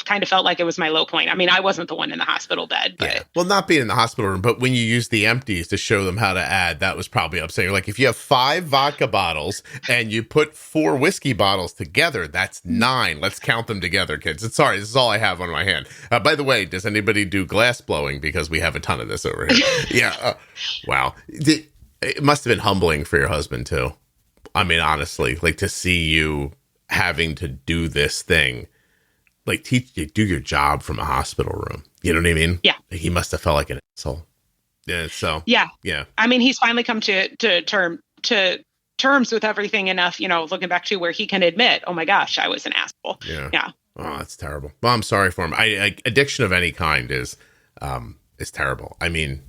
kind of felt like it was my low point. I mean, I wasn't the one in the hospital bed. But. Yeah. Well, not being in the hospital room, but when you use the empties to show them how to add, that was probably upsetting. Like if you have 5 vodka bottles and you put 4 whiskey bottles together, that's 9. Let's count them together, kids. Sorry, this is all I have on my hand. By the way, does anybody do glass blowing? Because we have a ton of this over here. Yeah. Wow. It must have been humbling for your husband too. I mean, honestly, like to see you having to do this thing. Like teach you do your job from a hospital room. You know what I mean? Yeah. He must have felt like an asshole. Yeah. So yeah. Yeah. I mean, he's finally come to terms with everything enough, looking back to where he can admit, oh my gosh, I was an asshole. Yeah. Yeah. Oh, that's terrible. Well, I'm sorry for him. Addiction of any kind is terrible. I mean,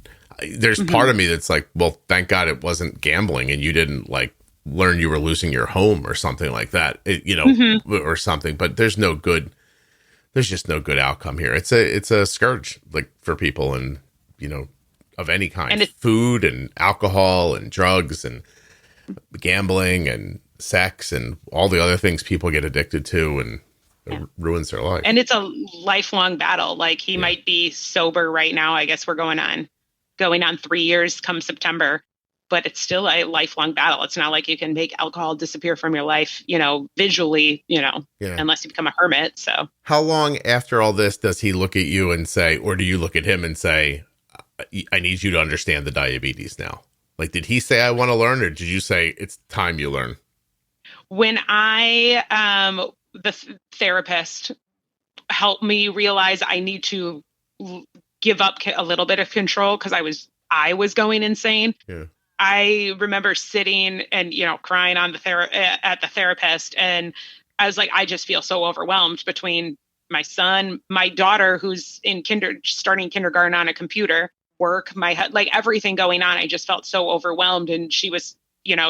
there's part of me that's like, well, thank God it wasn't gambling and you didn't like learn you were losing your home or something like that, or something. But there's just no good outcome here. It's a scourge like for people and, of any kind, and food and alcohol and drugs and gambling and sex and all the other things people get addicted to, and it ruins their life. And it's a lifelong battle. Like he might be sober right now. I guess we're going on 3 years come September, but it's still a lifelong battle. It's not like you can make alcohol disappear from your life, visually, unless you become a hermit. So how long after all this does he look at you and say, or do you look at him and say, I need you to understand the diabetes now? Like, did he say, I want to learn, or did you say it's time you learn? When the therapist helped me realize I need to give up a little bit of control because I was going insane. Yeah. I remember sitting and, crying on at the therapist. And I was like, I just feel so overwhelmed between my son, my daughter, who's in starting kindergarten on a computer, work, everything going on. I just felt so overwhelmed. And she was,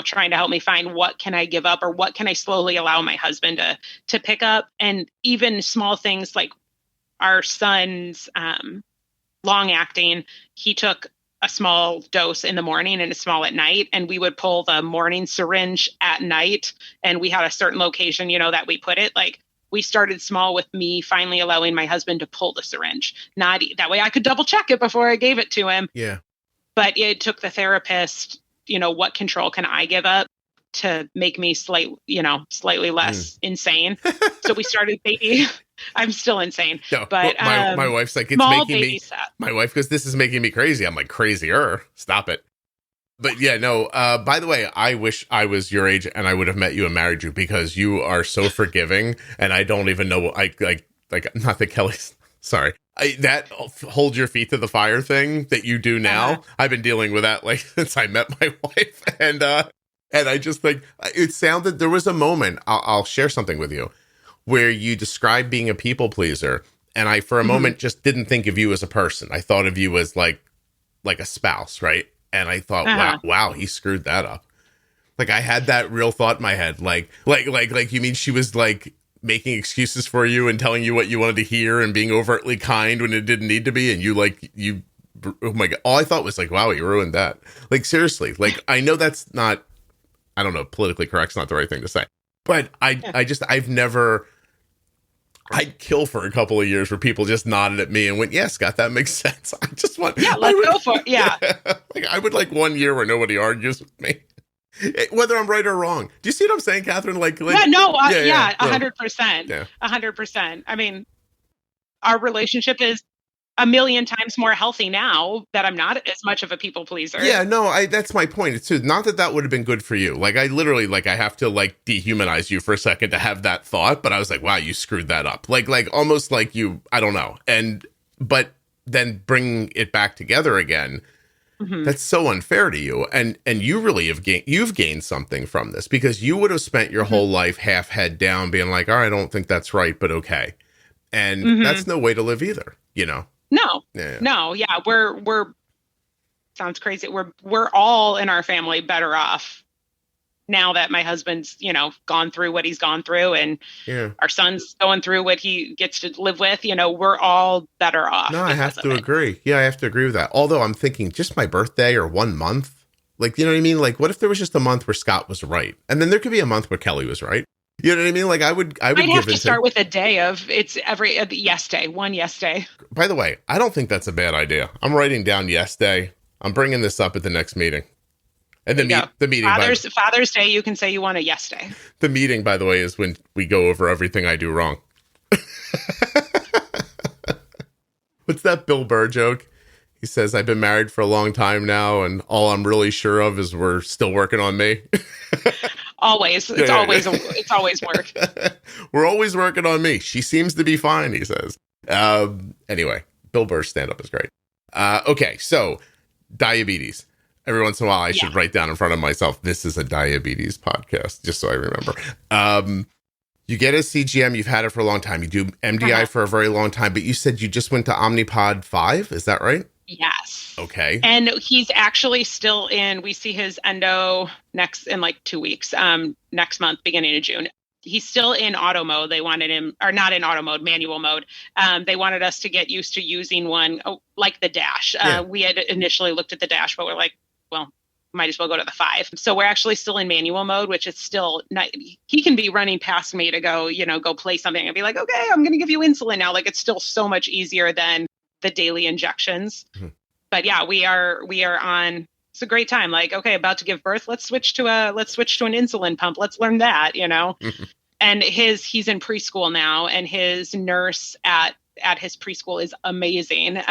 trying to help me find what can I give up or what can I slowly allow my husband to pick up. And even small things like our son's long acting, he took a small dose in the morning and a small at night. And we would pull the morning syringe at night. And we had a certain location, that we put it. Like we started small with me finally allowing my husband to pull the syringe. Not that way I could double check it before I gave it to him. Yeah. But it took the therapist, what control can I give up to make me slightly less insane. So we started baby. I'm still insane. No, but my wife's like, it's making me. My wife goes, this is making me crazy. I'm like, crazier. Stop it. But yeah, no. By the way, I wish I was your age and I would have met you and married you because you are so forgiving, and I don't even know. Like not that Kelly's. Sorry. That hold your feet to the fire thing that you do now. I've been dealing with that like since I met my wife, and And I just think it sounded, there was a moment, I'll share something with you, where you described being a people pleaser. And I, for a moment, just didn't think of you as a person. I thought of you as like a spouse, right? And I thought, wow, he screwed that up. Like I had that real thought in my head. Like you mean she was like making excuses for you and telling you what you wanted to hear and being overtly kind when it didn't need to be. And you, oh my God, all I thought was like, wow, you ruined that. Like, seriously, like, I know that's not, I don't know, politically correct's not the right thing to say, but I've never, I'd kill for a couple of years where people just nodded at me and went, yeah, Scott, that makes sense. I just want, let's go for it. Yeah. Like, I would like 1 year where nobody argues with me, whether I'm right or wrong. Do you see what I'm saying, Kathryn? Yeah, no, 100%. Yeah. 100%. I mean, our relationship is a million times more healthy now that I'm not as much of a people pleaser. Yeah, no, that's my point. It's too, not that would have been good for you. Like, I literally, like, I have to like dehumanize you for a second to have that thought, but I was like, wow, you screwed that up. Like almost like you, I don't know. But then bringing it back together again, that's so unfair to you. And you really you've gained something from this, because you would have spent your whole life half head down being like, all right, I don't think that's right, but okay. And that's no way to live either, you know? No, Yeah. No. Yeah. We're sounds crazy. We're all in our family better off now that my husband's, gone through what he's gone through, and our son's going through what he gets to live with. We're all better off. No, I have to agree. Yeah, I have to agree with that. Although I'm thinking just my birthday or 1 month, like, you know what I mean? Like, what if there was just a month where Scott was right? And then there could be a month where Kelly was right. You know what I mean? Like, I'd have to start with a day of it's every yes day, one yes day. By the way, I don't think that's a bad idea. I'm writing down yes day. I'm bringing this up at the next meeting. And the meeting. Father's Day, you can say you want a yes day. The meeting, by the way, is when we go over everything I do wrong. What's that Bill Burr joke? He says, I've been married for a long time now, and all I'm really sure of is we're still working on me. Always. It's always work. We're always working on me. She seems to be fine, he says. Anyway, Bill Burr's stand-up is great. Okay, so diabetes. Every once in a while, I should write down in front of myself, this is a diabetes podcast, just so I remember. You get a CGM, you've had it for a long time. You do MDI for a very long time, but you said you just went to Omnipod 5, is that right? Yes. Okay. And he's actually still we see his endo in like 2 weeks, next month, beginning of June. He's still in auto mode. They wanted him, or not in auto mode, manual mode. They wanted us to get used to using one like the Dash. We had initially looked at the Dash, but we're like, well, might as well go to the 5. So we're actually still in manual mode, which is still not, he can be running past me to go play something and be like, okay, I'm going to give you insulin now. Like, it's still so much easier than the daily injections. But yeah, we are on, it's a great time. Like, okay, about to give birth. Let's switch to an insulin pump. Let's learn that, and he's in preschool now, and his nurse at his preschool is amazing.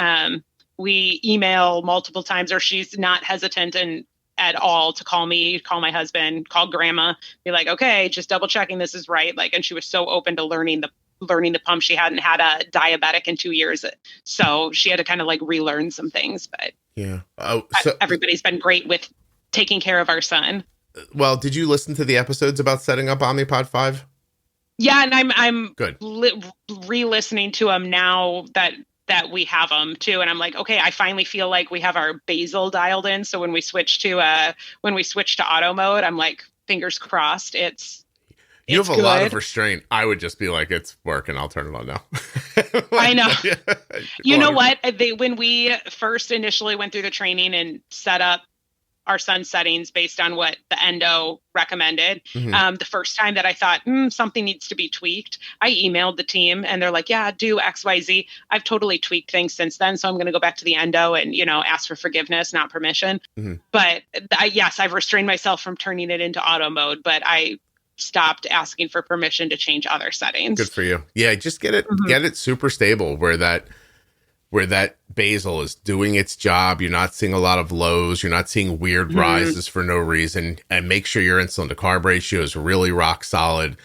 We email multiple times, or she's not hesitant at all to call me, call my husband, call grandma, be like, okay, just double checking this is right. Like, and she was so open to learning the pump. She hadn't had a diabetic in 2 years. So she had to kind of like relearn some things, but yeah. Everybody's been great with taking care of our son. Well, did you listen to the episodes about setting up Omnipod 5? Yeah. And I'm good. Re-listening to them now that we have them too. And I'm like, okay, I finally feel like we have our basal dialed in. So when we switch to auto mode, I'm like, fingers crossed. You have a lot of restraint. I would just be like, it's working. I'll turn it on now. I know. You know what? When we first initially went through the training and set up our son's settings based on what the endo recommended, the first time that I thought something needs to be tweaked, I emailed the team and they're like, yeah, do XYZ. I've totally tweaked things since then. So I'm going to go back to the endo and, ask for forgiveness, not permission. But I've restrained myself from turning it into auto mode, but I stopped asking for permission to change other settings. Good for you. Yeah, just get it super stable where that basal is doing its job. You're not seeing a lot of lows. You're not seeing weird rises for no reason. And make sure your insulin to carb ratio is really rock solid.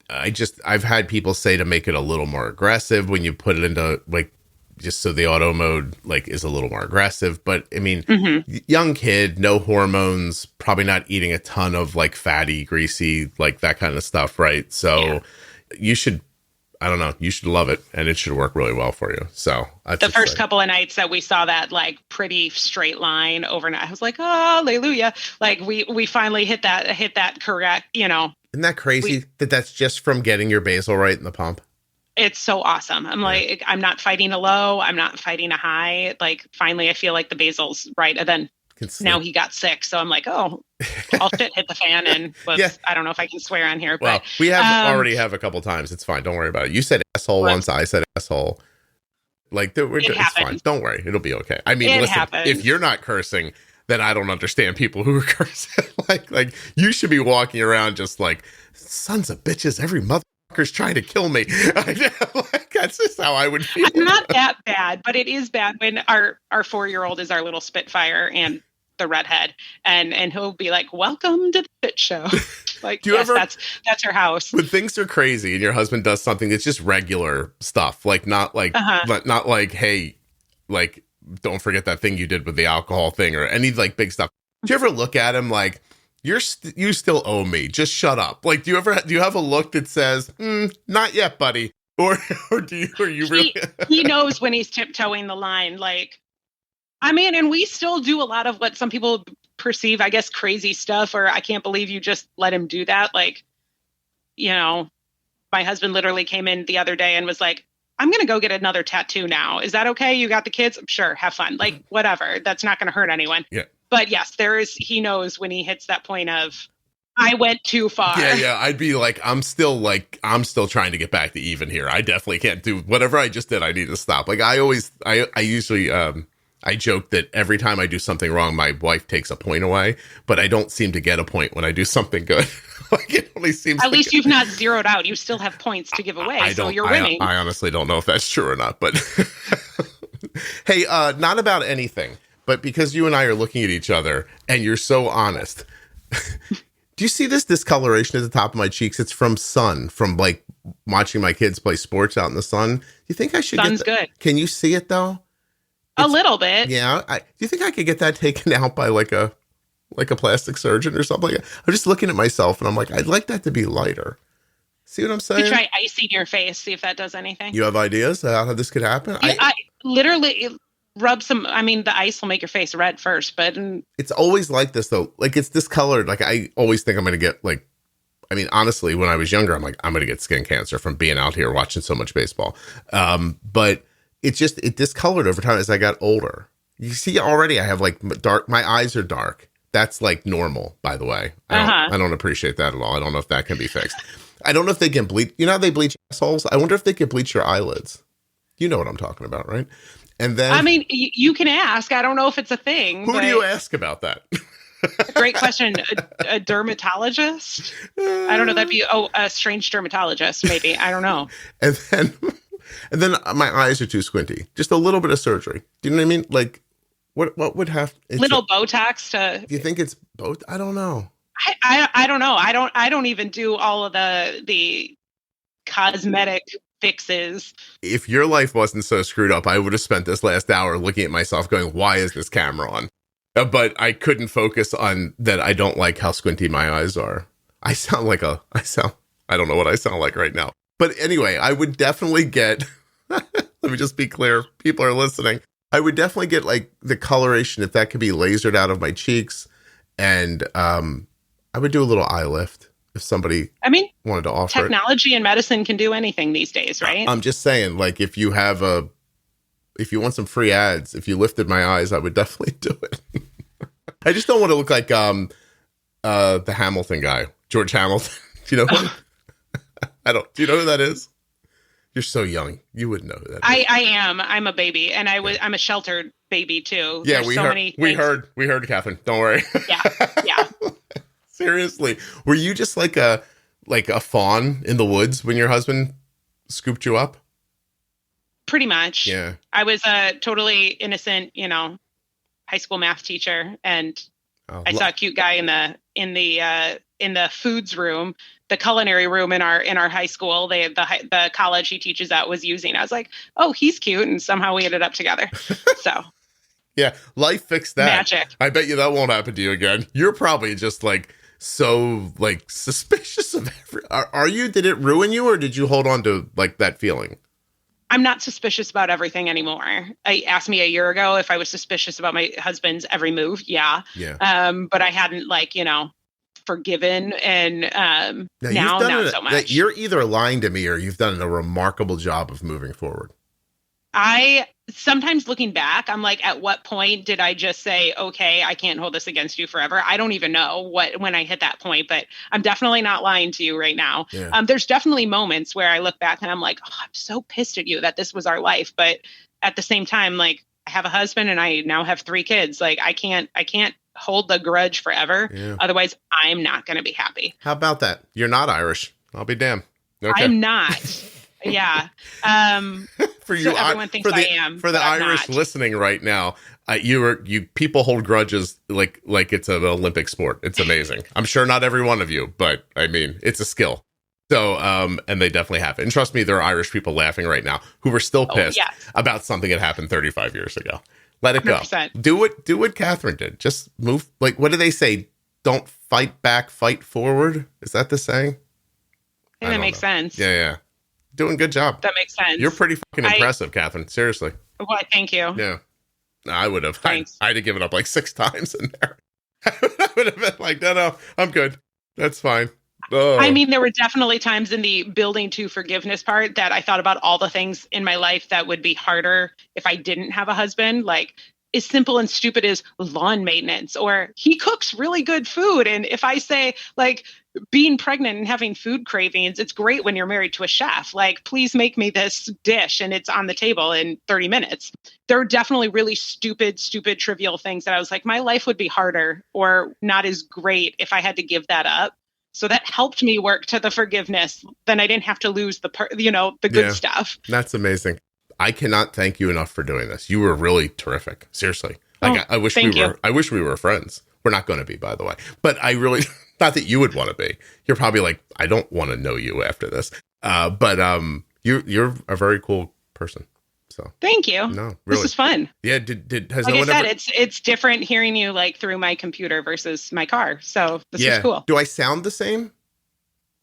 I've had people say to make it a little more aggressive when you put it into like just so the auto mode like is a little more aggressive. But I mean, Mm-hmm. young kid, no hormones, probably not eating a ton of like fatty, greasy, like that kind of stuff, right? So you should, I don't know, you should love it, and it should work really well for you. So that's The first couple of nights that we saw that like pretty straight line overnight, I was like, oh, hallelujah! Like we finally hit that correct. Isn't that crazy that that's just from getting your basal right in the pump? It's so awesome. I'm like, I'm not fighting a low. I'm not fighting a high. Like finally, I feel like the basal's right. And then now he got sick. So I'm like, oh, all shit hit the fan. And I don't know if I can swear on here, well, but we have already have a couple times. It's fine. Don't worry about it. You said asshole once. I said asshole. Like it's fine. Don't worry. It'll be okay. I mean, listen, if you're not cursing, then I don't understand people who are cursing. like you should be walking around just like sons of bitches. Every motherfucker's trying to kill me. Like, that's just how I would feel. I'm not that bad, but it is bad when our 4-year-old is our little Spitfire and the redhead, and he'll be like, "Welcome to the shit show." Like, that's her house. When things are crazy and your husband does something that's just regular stuff, like not like hey, like don't forget that thing you did with the alcohol thing or any like big stuff. Do you ever look at him like you still owe me? Just shut up. Like, do you have a look that says, "Not yet, buddy," or are you really? He knows when he's tiptoeing the line, like. I mean, and we still do a lot of what some people perceive, I guess, crazy stuff, or I can't believe you just let him do that. Like, my husband literally came in the other day and was like, I'm going to go get another tattoo now. Is that okay? You got the kids? Sure. Have fun. Like, whatever. That's not going to hurt anyone. Yeah. But yes, he knows when he hits that point of, I went too far. Yeah. I'd be like, I'm still trying to get back to even here. I definitely can't do whatever I just did. I need to stop. Like I usually, I joke that every time I do something wrong, my wife takes a point away, but I don't seem to get a point when I do something good. Like it only seems. At least you've not zeroed out. You still have points to give away, so you're winning. I honestly don't know if that's true or not, but hey, not about anything, but because you and I are looking at each other and you're so honest. Do you see this discoloration at the top of my cheeks? It's from sun, from like watching my kids play sports out in the sun. Do you think I should? Sun's good. Can you see it though? A little bit. Yeah. Do you think I could get that taken out by like a plastic surgeon or something? I'm just looking at myself and I'm like, I'd like that to be lighter. See what I'm saying? You try icing your face, see if that does anything. You have ideas how this could happen? I literally rub some, I mean, the ice will make your face red first, but. It's always like this though. Like it's discolored. Like I always think I'm going to get like, I mean, honestly, when I was younger, I'm like, I'm going to get skin cancer from being out here watching so much baseball. But it discolored over time as I got older. You see already I have like my eyes are dark. That's like normal, by the way. I don't appreciate that at all. I don't know if that can be fixed. I don't know if they can bleach. You know how they bleach assholes? I wonder if they could bleach your eyelids. You know what I'm talking about, right? And then I mean, you can ask. I don't know if it's a thing. Who do you ask about that? Great question. A dermatologist? I don't know. That'd be a strange dermatologist, maybe. I don't know. And then my eyes are too squinty. Just a little bit of surgery. Do you know what I mean? Like, what would have little Botox to? Do you think it's both? I don't know. I don't know. I don't even do all of the cosmetic fixes. If your life wasn't so screwed up, I would have spent this last hour looking at myself, going, "Why is this camera on?" But I couldn't focus on that. I don't like how squinty my eyes are. I don't know what I sound like right now. But anyway, I would definitely get, let me just be clear, people are listening. I would definitely get like the coloration, if that could be lasered out of my cheeks. And I would do a little eye lift if somebody wanted to offer technology and medicine can do anything these days, right? I'm just saying, like, if you want some free ads, if you lifted my eyes, I would definitely do it. I just don't want to look like the Hamilton guy, George Hamilton. Do you know him? Do you know who that is? You're so young. You wouldn't know who that is. I am. I'm a baby, and I'm a sheltered baby too. Yeah, we heard, Kathryn. Don't worry. Yeah. Seriously, were you just like a fawn in the woods when your husband scooped you up? Pretty much. Yeah. I was a totally innocent, high school math teacher, and I saw a cute guy in the in the foods room, the culinary room in our high school, the college he teaches at was using. I was like, oh, he's cute. And somehow we ended up together. So yeah, life fixed that. Magic. I bet you that won't happen to you again. You're probably just like so like suspicious of are you? Did it ruin you, or did you hold on to like that feeling? I'm not suspicious about everything anymore. I asked me a year ago if I was suspicious about my husband's every move. Yeah. But I hadn't forgiven, and now not so much. You're either lying to me or you've done a remarkable job of moving forward. I sometimes looking back, I'm like, at what point did I just say, okay, I can't hold this against you forever? I don't even know when I hit that point, but I'm definitely not lying to you right now. Yeah. There's definitely moments where I look back and I'm like, oh, I'm so pissed at you that this was our life. But at the same time, like, I have a husband and I now have 3 kids. Like, I can't hold the grudge forever. Yeah. Otherwise, I'm not going to be happy. How about that? You're not Irish. I'll be damned. Okay. I'm not. Yeah. For you, so everyone thinks I am. For the Irish listening right now, you people hold grudges like it's an Olympic sport. It's amazing. I'm sure not every one of you, but I mean, it's a skill. So, and they definitely have it. And trust me, there are Irish people laughing right now who were still pissed about something that happened 35 years ago. Let it go. 100%. Do what Kathryn did. Just move. Like, what do they say? Don't fight back, fight forward. Is that the saying? I think that makes sense. Yeah. Doing good job. That makes sense. You're pretty fucking impressive, Kathryn. Seriously. Well, thank you. Yeah. I would have. Thanks. I had to give it up like 6 times in there. I would have been like, no, I'm good. That's fine. Oh. I mean, there were definitely times in the building to forgiveness part that I thought about all the things in my life that would be harder if I didn't have a husband. Like, as simple and stupid as lawn maintenance, or he cooks really good food. And if I say, like, being pregnant and having food cravings, it's great when you're married to a chef. Like, please make me this dish and it's on the table in 30 minutes. There are definitely really stupid, trivial things that I was like, my life would be harder or not as great if I had to give that up. So that helped me work to the forgiveness. Then I didn't have to lose the good stuff. That's amazing. I cannot thank you enough for doing this. You were really terrific. Seriously. I wish we were friends. We're not going to be, by the way. But I really, not that you would want to be. You're probably like, I don't want to know you after this. But you're a very cool person. So thank you. No, really. This is fun. Yeah. Has like no I one said, ever... it's different hearing you like through my computer versus my car. So this is cool. Do I sound the same?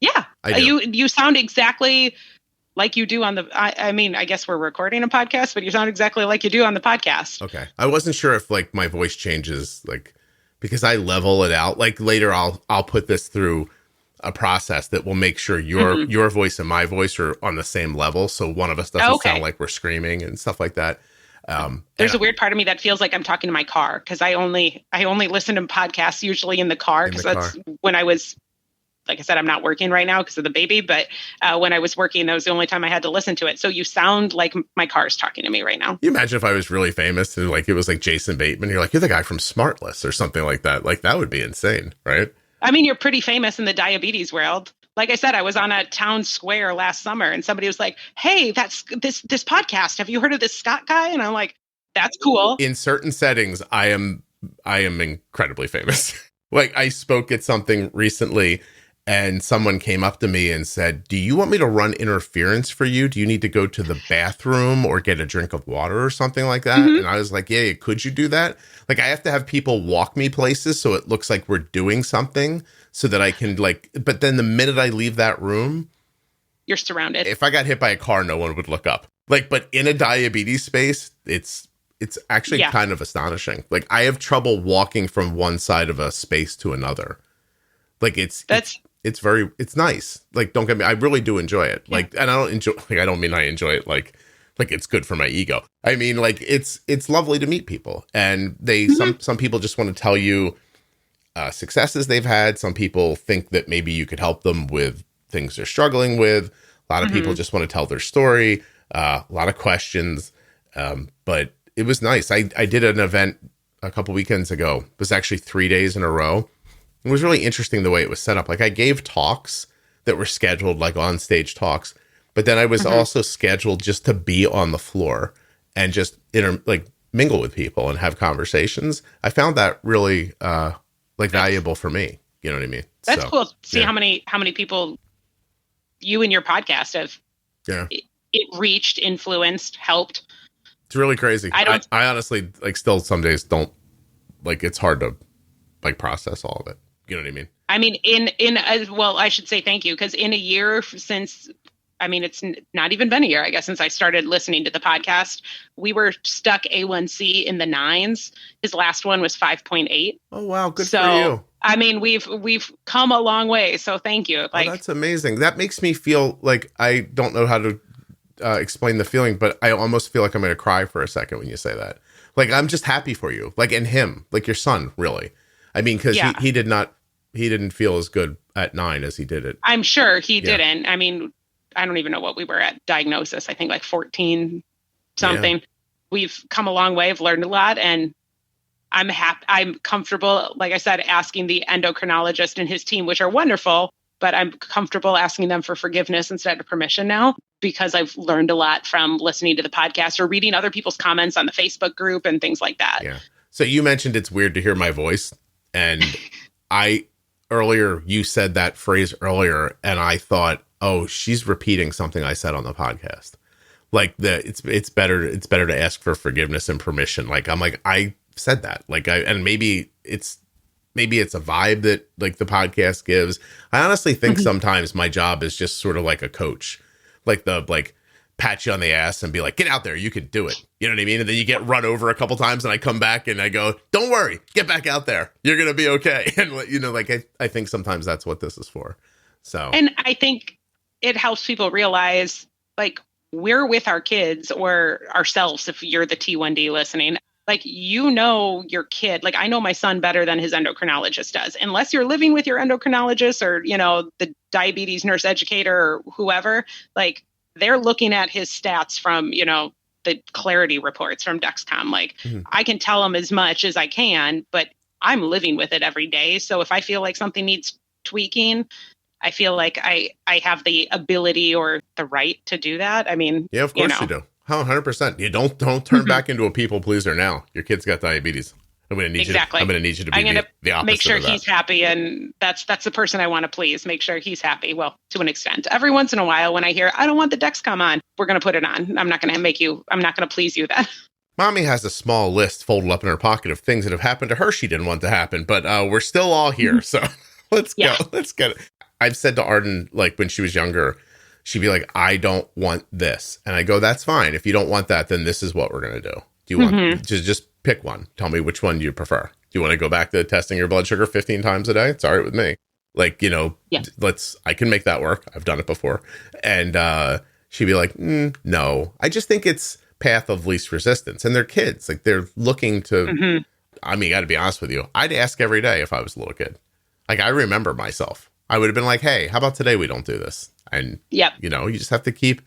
Yeah. I do. You sound exactly like you do on the, I mean, I guess we're recording a podcast, but you sound exactly like you do on the podcast. Okay. I wasn't sure if like my voice changes, like, because I level it out. Like later I'll put this through a process that will make sure your voice and my voice are on the same level. So one of us doesn't sound like we're screaming and stuff like that. There's a weird part of me that feels like I'm talking to my car, because I only listen to podcasts usually in the car, because that's when I was, like I said, I'm not working right now because of the baby, but when I was working, that was the only time I had to listen to it. So you sound like my car's talking to me right now. You imagine if I was really famous and like it was like Jason Bateman, you're like, you're the guy from Smartless or something like that. Like that would be insane, right? I mean, you're pretty famous in the diabetes world. Like I said, I was on a town square last summer and somebody was like, hey, that's this podcast. Have you heard of this Scott guy? And I'm like, that's cool. In certain settings, I am incredibly famous. Like I spoke at something recently and someone came up to me and said, do you want me to run interference for you? Do you need to go to the bathroom or get a drink of water or something like that? Mm-hmm. And I was like, yeah, could you do that? Like I have to have people walk me places so it looks like we're doing something so that I can like, but then the minute I leave that room, you're surrounded. If I got hit by a car, no one would look up. Like, but in a diabetes space, it's actually kind of astonishing. Like I have trouble walking from one side of a space to another. Like it's nice. Like, don't get me, I really do enjoy it. Yeah. Like, and I don't mean I enjoy it like it's good for my ego. I mean, like it's lovely to meet people, and some people just want to tell you successes they've had. Some people think that maybe you could help them with things they're struggling with. A lot of people just want to tell their story. A lot of questions. But it was nice. I did an event a couple weekends ago. It was actually 3 days in a row. It was really interesting the way it was set up. Like I gave talks that were scheduled, like on stage talks, but then I was also scheduled just to be on the floor and just mingle with people and have conversations. I found that really valuable for me, You know what I mean? That's cool. See how many people you and your podcast have it reached, influenced, helped. It's really crazy. I honestly like still some days don't like, it's hard to like process all of it. You know what I mean? I mean, well, I should say thank you, because in a year since, I mean, it's not even been a year, I guess, since I started listening to the podcast, we were stuck A1C in the 9s. His last one was 5.8. Oh, wow. Good for you. I mean, we've come a long way. So thank you. Like, that's amazing. That makes me feel like, I don't know how to explain the feeling, but I almost feel like I'm going to cry for a second when you say that. Like, I'm just happy for you. Like, and him, like your son, really. I mean, because he didn't feel as good at 9 as he did it. I'm sure he didn't. I mean, I don't even know what we were at diagnosis. I think like 14 something. Yeah. We've come a long way. I've learned a lot, and I'm happy. I'm comfortable, like I said, asking the endocrinologist and his team, which are wonderful, but I'm comfortable asking them for forgiveness instead of permission now, because I've learned a lot from listening to the podcast or reading other people's comments on the Facebook group and things like that. Yeah. So you mentioned it's weird to hear my voice, and you said that phrase earlier, and I thought, oh, she's repeating something I said on the podcast. Like it's better to ask for forgiveness and permission. Like, I'm like, I said that. Like, and maybe it's a vibe that like the podcast gives. I honestly think sometimes my job is just sort of like a coach, like pat you on the ass and be like, get out there, you can do it. You know what I mean? And then you get run over a couple times and I come back and I go, don't worry, get back out there. You're going to be okay. And you know, like, I think sometimes that's what this is for. So, and I think it helps people realize, like, we're with our kids or ourselves. If you're the T1D listening, like, you know, your kid, like, I know my son better than his endocrinologist does, unless you're living with your endocrinologist or, you know, the diabetes nurse educator or whoever. Like, they're looking at his stats from, you know, the clarity reports from Dexcom. Like, I can tell them as much as I can, but I'm living with it every day. So if I feel like something needs tweaking, I feel like I have the ability or the right to do that. I mean, yeah, of course you do. 100%. You don't turn back into a people pleaser now. Your kid's got diabetes. I'm going to need you. I'm going to need you to be the opposite. Make sure of that. He's happy, and that's the person I want to please. Make sure he's happy. Well, to an extent. Every once in a while, when I hear I don't want the Dexcom on, we're going to put it on. I'm not going to please you then. Mommy has a small list folded up in her pocket of things that have happened to her she didn't want to happen, but we're still all here. So let's go. Let's get it. I've said to Arden, like, when she was younger, she'd be like, I don't want this. And I go, that's fine. If you don't want that, then this is what we're going to do. Do you want just pick one? Tell me which one you prefer. Do you want to go back to testing your blood sugar 15 times a day? It's all right with me. Like, you know, I can make that work. I've done it before. And she'd be like, no, I just think it's path of least resistance. And they're kids. Like, they're looking to, I mean, got to be honest with you. I'd ask every day if I was a little kid. Like, I remember myself. I would have been like, hey, how about today we don't do this? And, you know, you just have to keep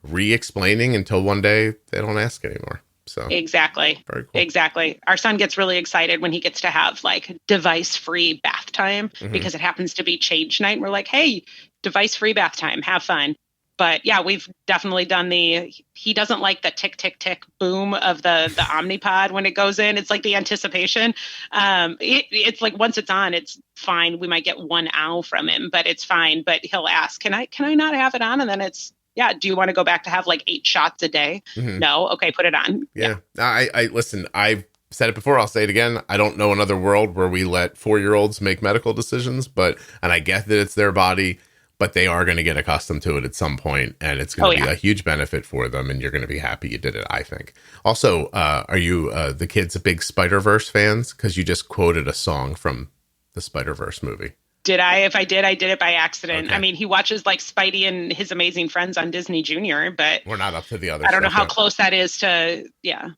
re-explaining until one day they don't ask anymore. So exactly. Very cool. Exactly. Our son gets really excited when he gets to have like device-free bath time because it happens to be change night. And we're like, hey, device-free bath time, have fun. But yeah, we've definitely done he doesn't like the tick, tick, tick boom of the Omnipod when it goes in. It's like the anticipation. It's like once it's on, it's fine. We might get one ow from him, but it's fine. But he'll ask, can I not have it on? And then it's, do you want to go back to have like 8 shots a day? No. Okay, put it on. Yeah. I listen, I've said it before. I'll say it again. I don't know another world where we let 4-year-olds make medical decisions, and I get that it's their body, but they are going to get accustomed to it at some point, and it's going to be a huge benefit for them, and you're going to be happy you did it, I think. Also, are you, the kids, big Spider-Verse fans? Because you just quoted a song from the Spider-Verse movie. Did I? If I did it by accident. Okay. I mean, he watches like Spidey and His Amazing Friends on Disney Junior, but we're not up to the other I don't know how yet. Close that is to, Yeah.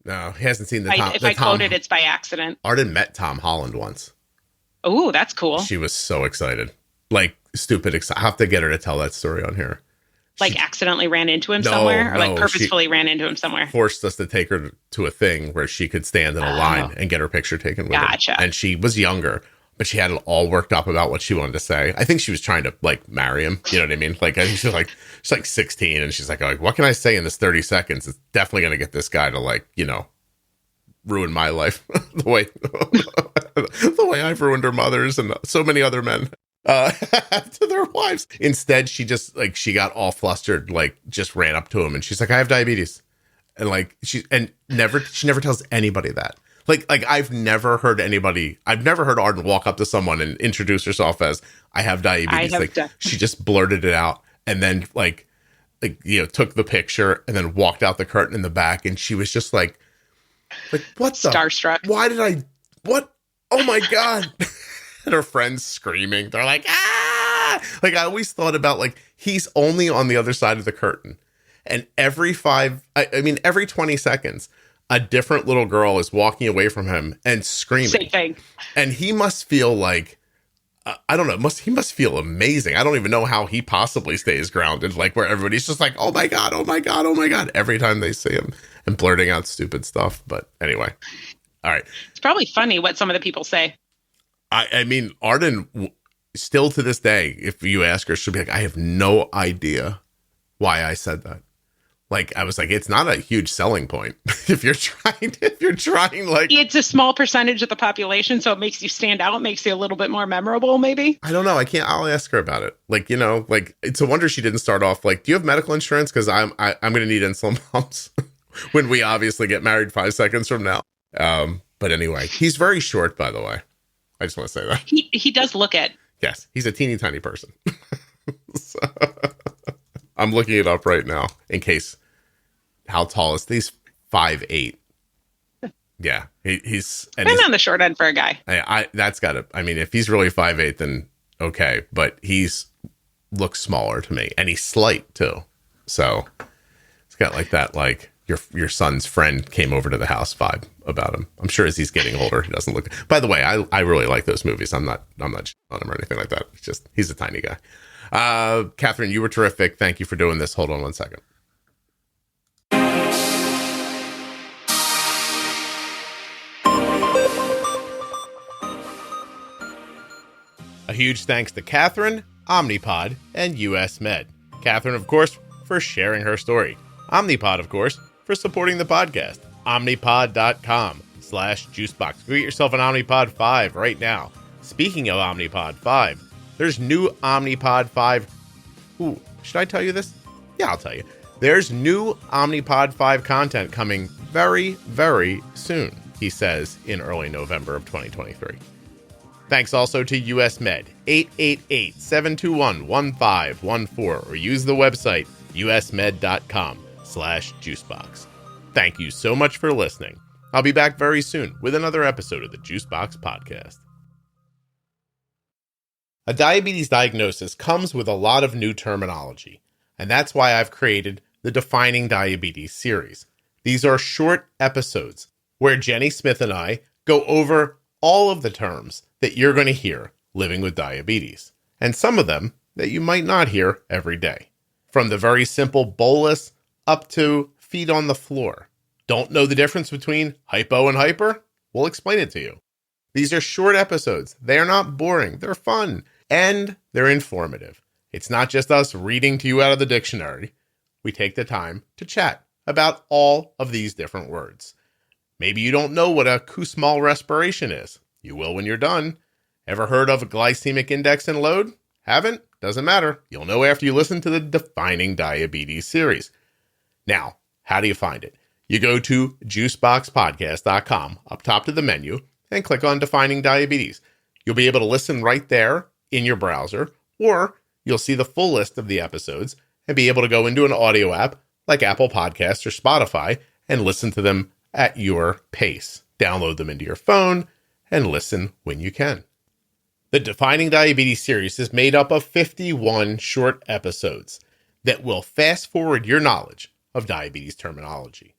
No, he hasn't seen the Tom. If I quoted, it's by accident. Arden met Tom Holland once. Oh, that's cool. She was so excited. Like, stupid excited. I have to get her to tell that story on here. Like, accidentally ran into him somewhere? Or like purposefully ran into him somewhere? Forced us to take her to a thing where she could stand in a line and get her picture taken with him. And she was younger, but she had it all worked up about what she wanted to say. I think she was trying to, like, marry him. You know what I mean? Like, I think she's like 16, and she's like, what can I say in this 30 seconds? It's definitely going to get this guy to, like, you know, ruin my life the way way I've ruined her mothers and so many other men to their wives. Instead, she just like, she got all flustered, like just ran up to him and she's like, I have diabetes. And like, she never tells anybody that. Like I've never heard Arden walk up to someone and introduce herself as, I have diabetes. She just blurted it out and then like, took the picture and then walked out the curtain in the back. And she was just like, what the? Starstruck. Why did I, what? Oh my God. And her friends screaming. They're like, ah! Like I always thought about like, he's only on the other side of the curtain. And every 20 seconds, a different little girl is walking away from him and screaming. Same thing. And he must feel like, I don't know, he must feel amazing. I don't even know how he possibly stays grounded, like where everybody's just like, oh my God, oh my God, oh my God, every time they see him and blurting out stupid stuff. But anyway, all right. It's probably funny what some of the people say. I mean, Arden, still to this day, if you ask her, she'll be like, I have no idea why I said that. Like, I was like, it's not a huge selling point. if you're trying, like, it's a small percentage of the population. So it makes you stand out. It makes you a little bit more memorable, maybe. I don't know. I'll ask her about it. Like, like it's a wonder she didn't start off like, do you have medical insurance? Cause I'm going to need insulin pumps when we obviously get married 5 seconds from now. But anyway, he's very short, by the way. I just want to say that he does look it. Yes. He's a teeny tiny person. So, I'm looking it up right now in case. How tall is he's 5'8"? Yeah, he's on the short end for a guy. That's got to. I mean, if he's really 5'8", then okay. But looks smaller to me, and he's slight too. So it's got like that, like your son's friend came over to the house vibe about him. I'm sure as he's getting older, he doesn't look. By the way, I really like those movies. I'm not on him or anything like that. It's just he's a tiny guy. Kathryn, you were terrific. Thank you for doing this. Hold on 1 second. A huge thanks to Kathryn, Omnipod, and US Med. Kathryn, of course, for sharing her story. Omnipod, of course, for supporting the podcast. Omnipod.com/juicebox. Go get yourself an Omnipod 5 right now. Speaking of Omnipod 5, there's new Omnipod 5. Ooh, should I tell you this? Yeah, I'll tell you. There's new Omnipod 5 content coming very, very soon, he says in early November of 2023. Thanks also to US Med, 888-721-1514, or use the website usmed.com/juicebox. Thank you so much for listening. I'll be back very soon with another episode of the Juicebox Podcast. A diabetes diagnosis comes with a lot of new terminology, and that's why I've created the Defining Diabetes series. These are short episodes where Jenny Smith and I go over all of the terms that you're going to hear living with diabetes, and some of them that you might not hear every day. From the very simple bolus up to feet on the floor. Don't know the difference between hypo and hyper? We'll explain it to you. These are short episodes. They are not boring. They're fun. And they're informative. It's not just us reading to you out of the dictionary. We take the time to chat about all of these different words. Maybe you don't know what a Kussmaul respiration is. You will when you're done. Ever heard of glycemic index and load? Haven't? Doesn't matter. You'll know after you listen to the Defining Diabetes series. Now, how do you find it? You go to juiceboxpodcast.com, up top to the menu, and click on Defining Diabetes. You'll be able to listen right there in your browser, or you'll see the full list of the episodes and be able to go into an audio app like Apple Podcasts or Spotify and listen to them at your pace. Download them into your phone and listen when you can. The Defining Diabetes series is made up of 51 short episodes that will fast forward your knowledge of diabetes terminology.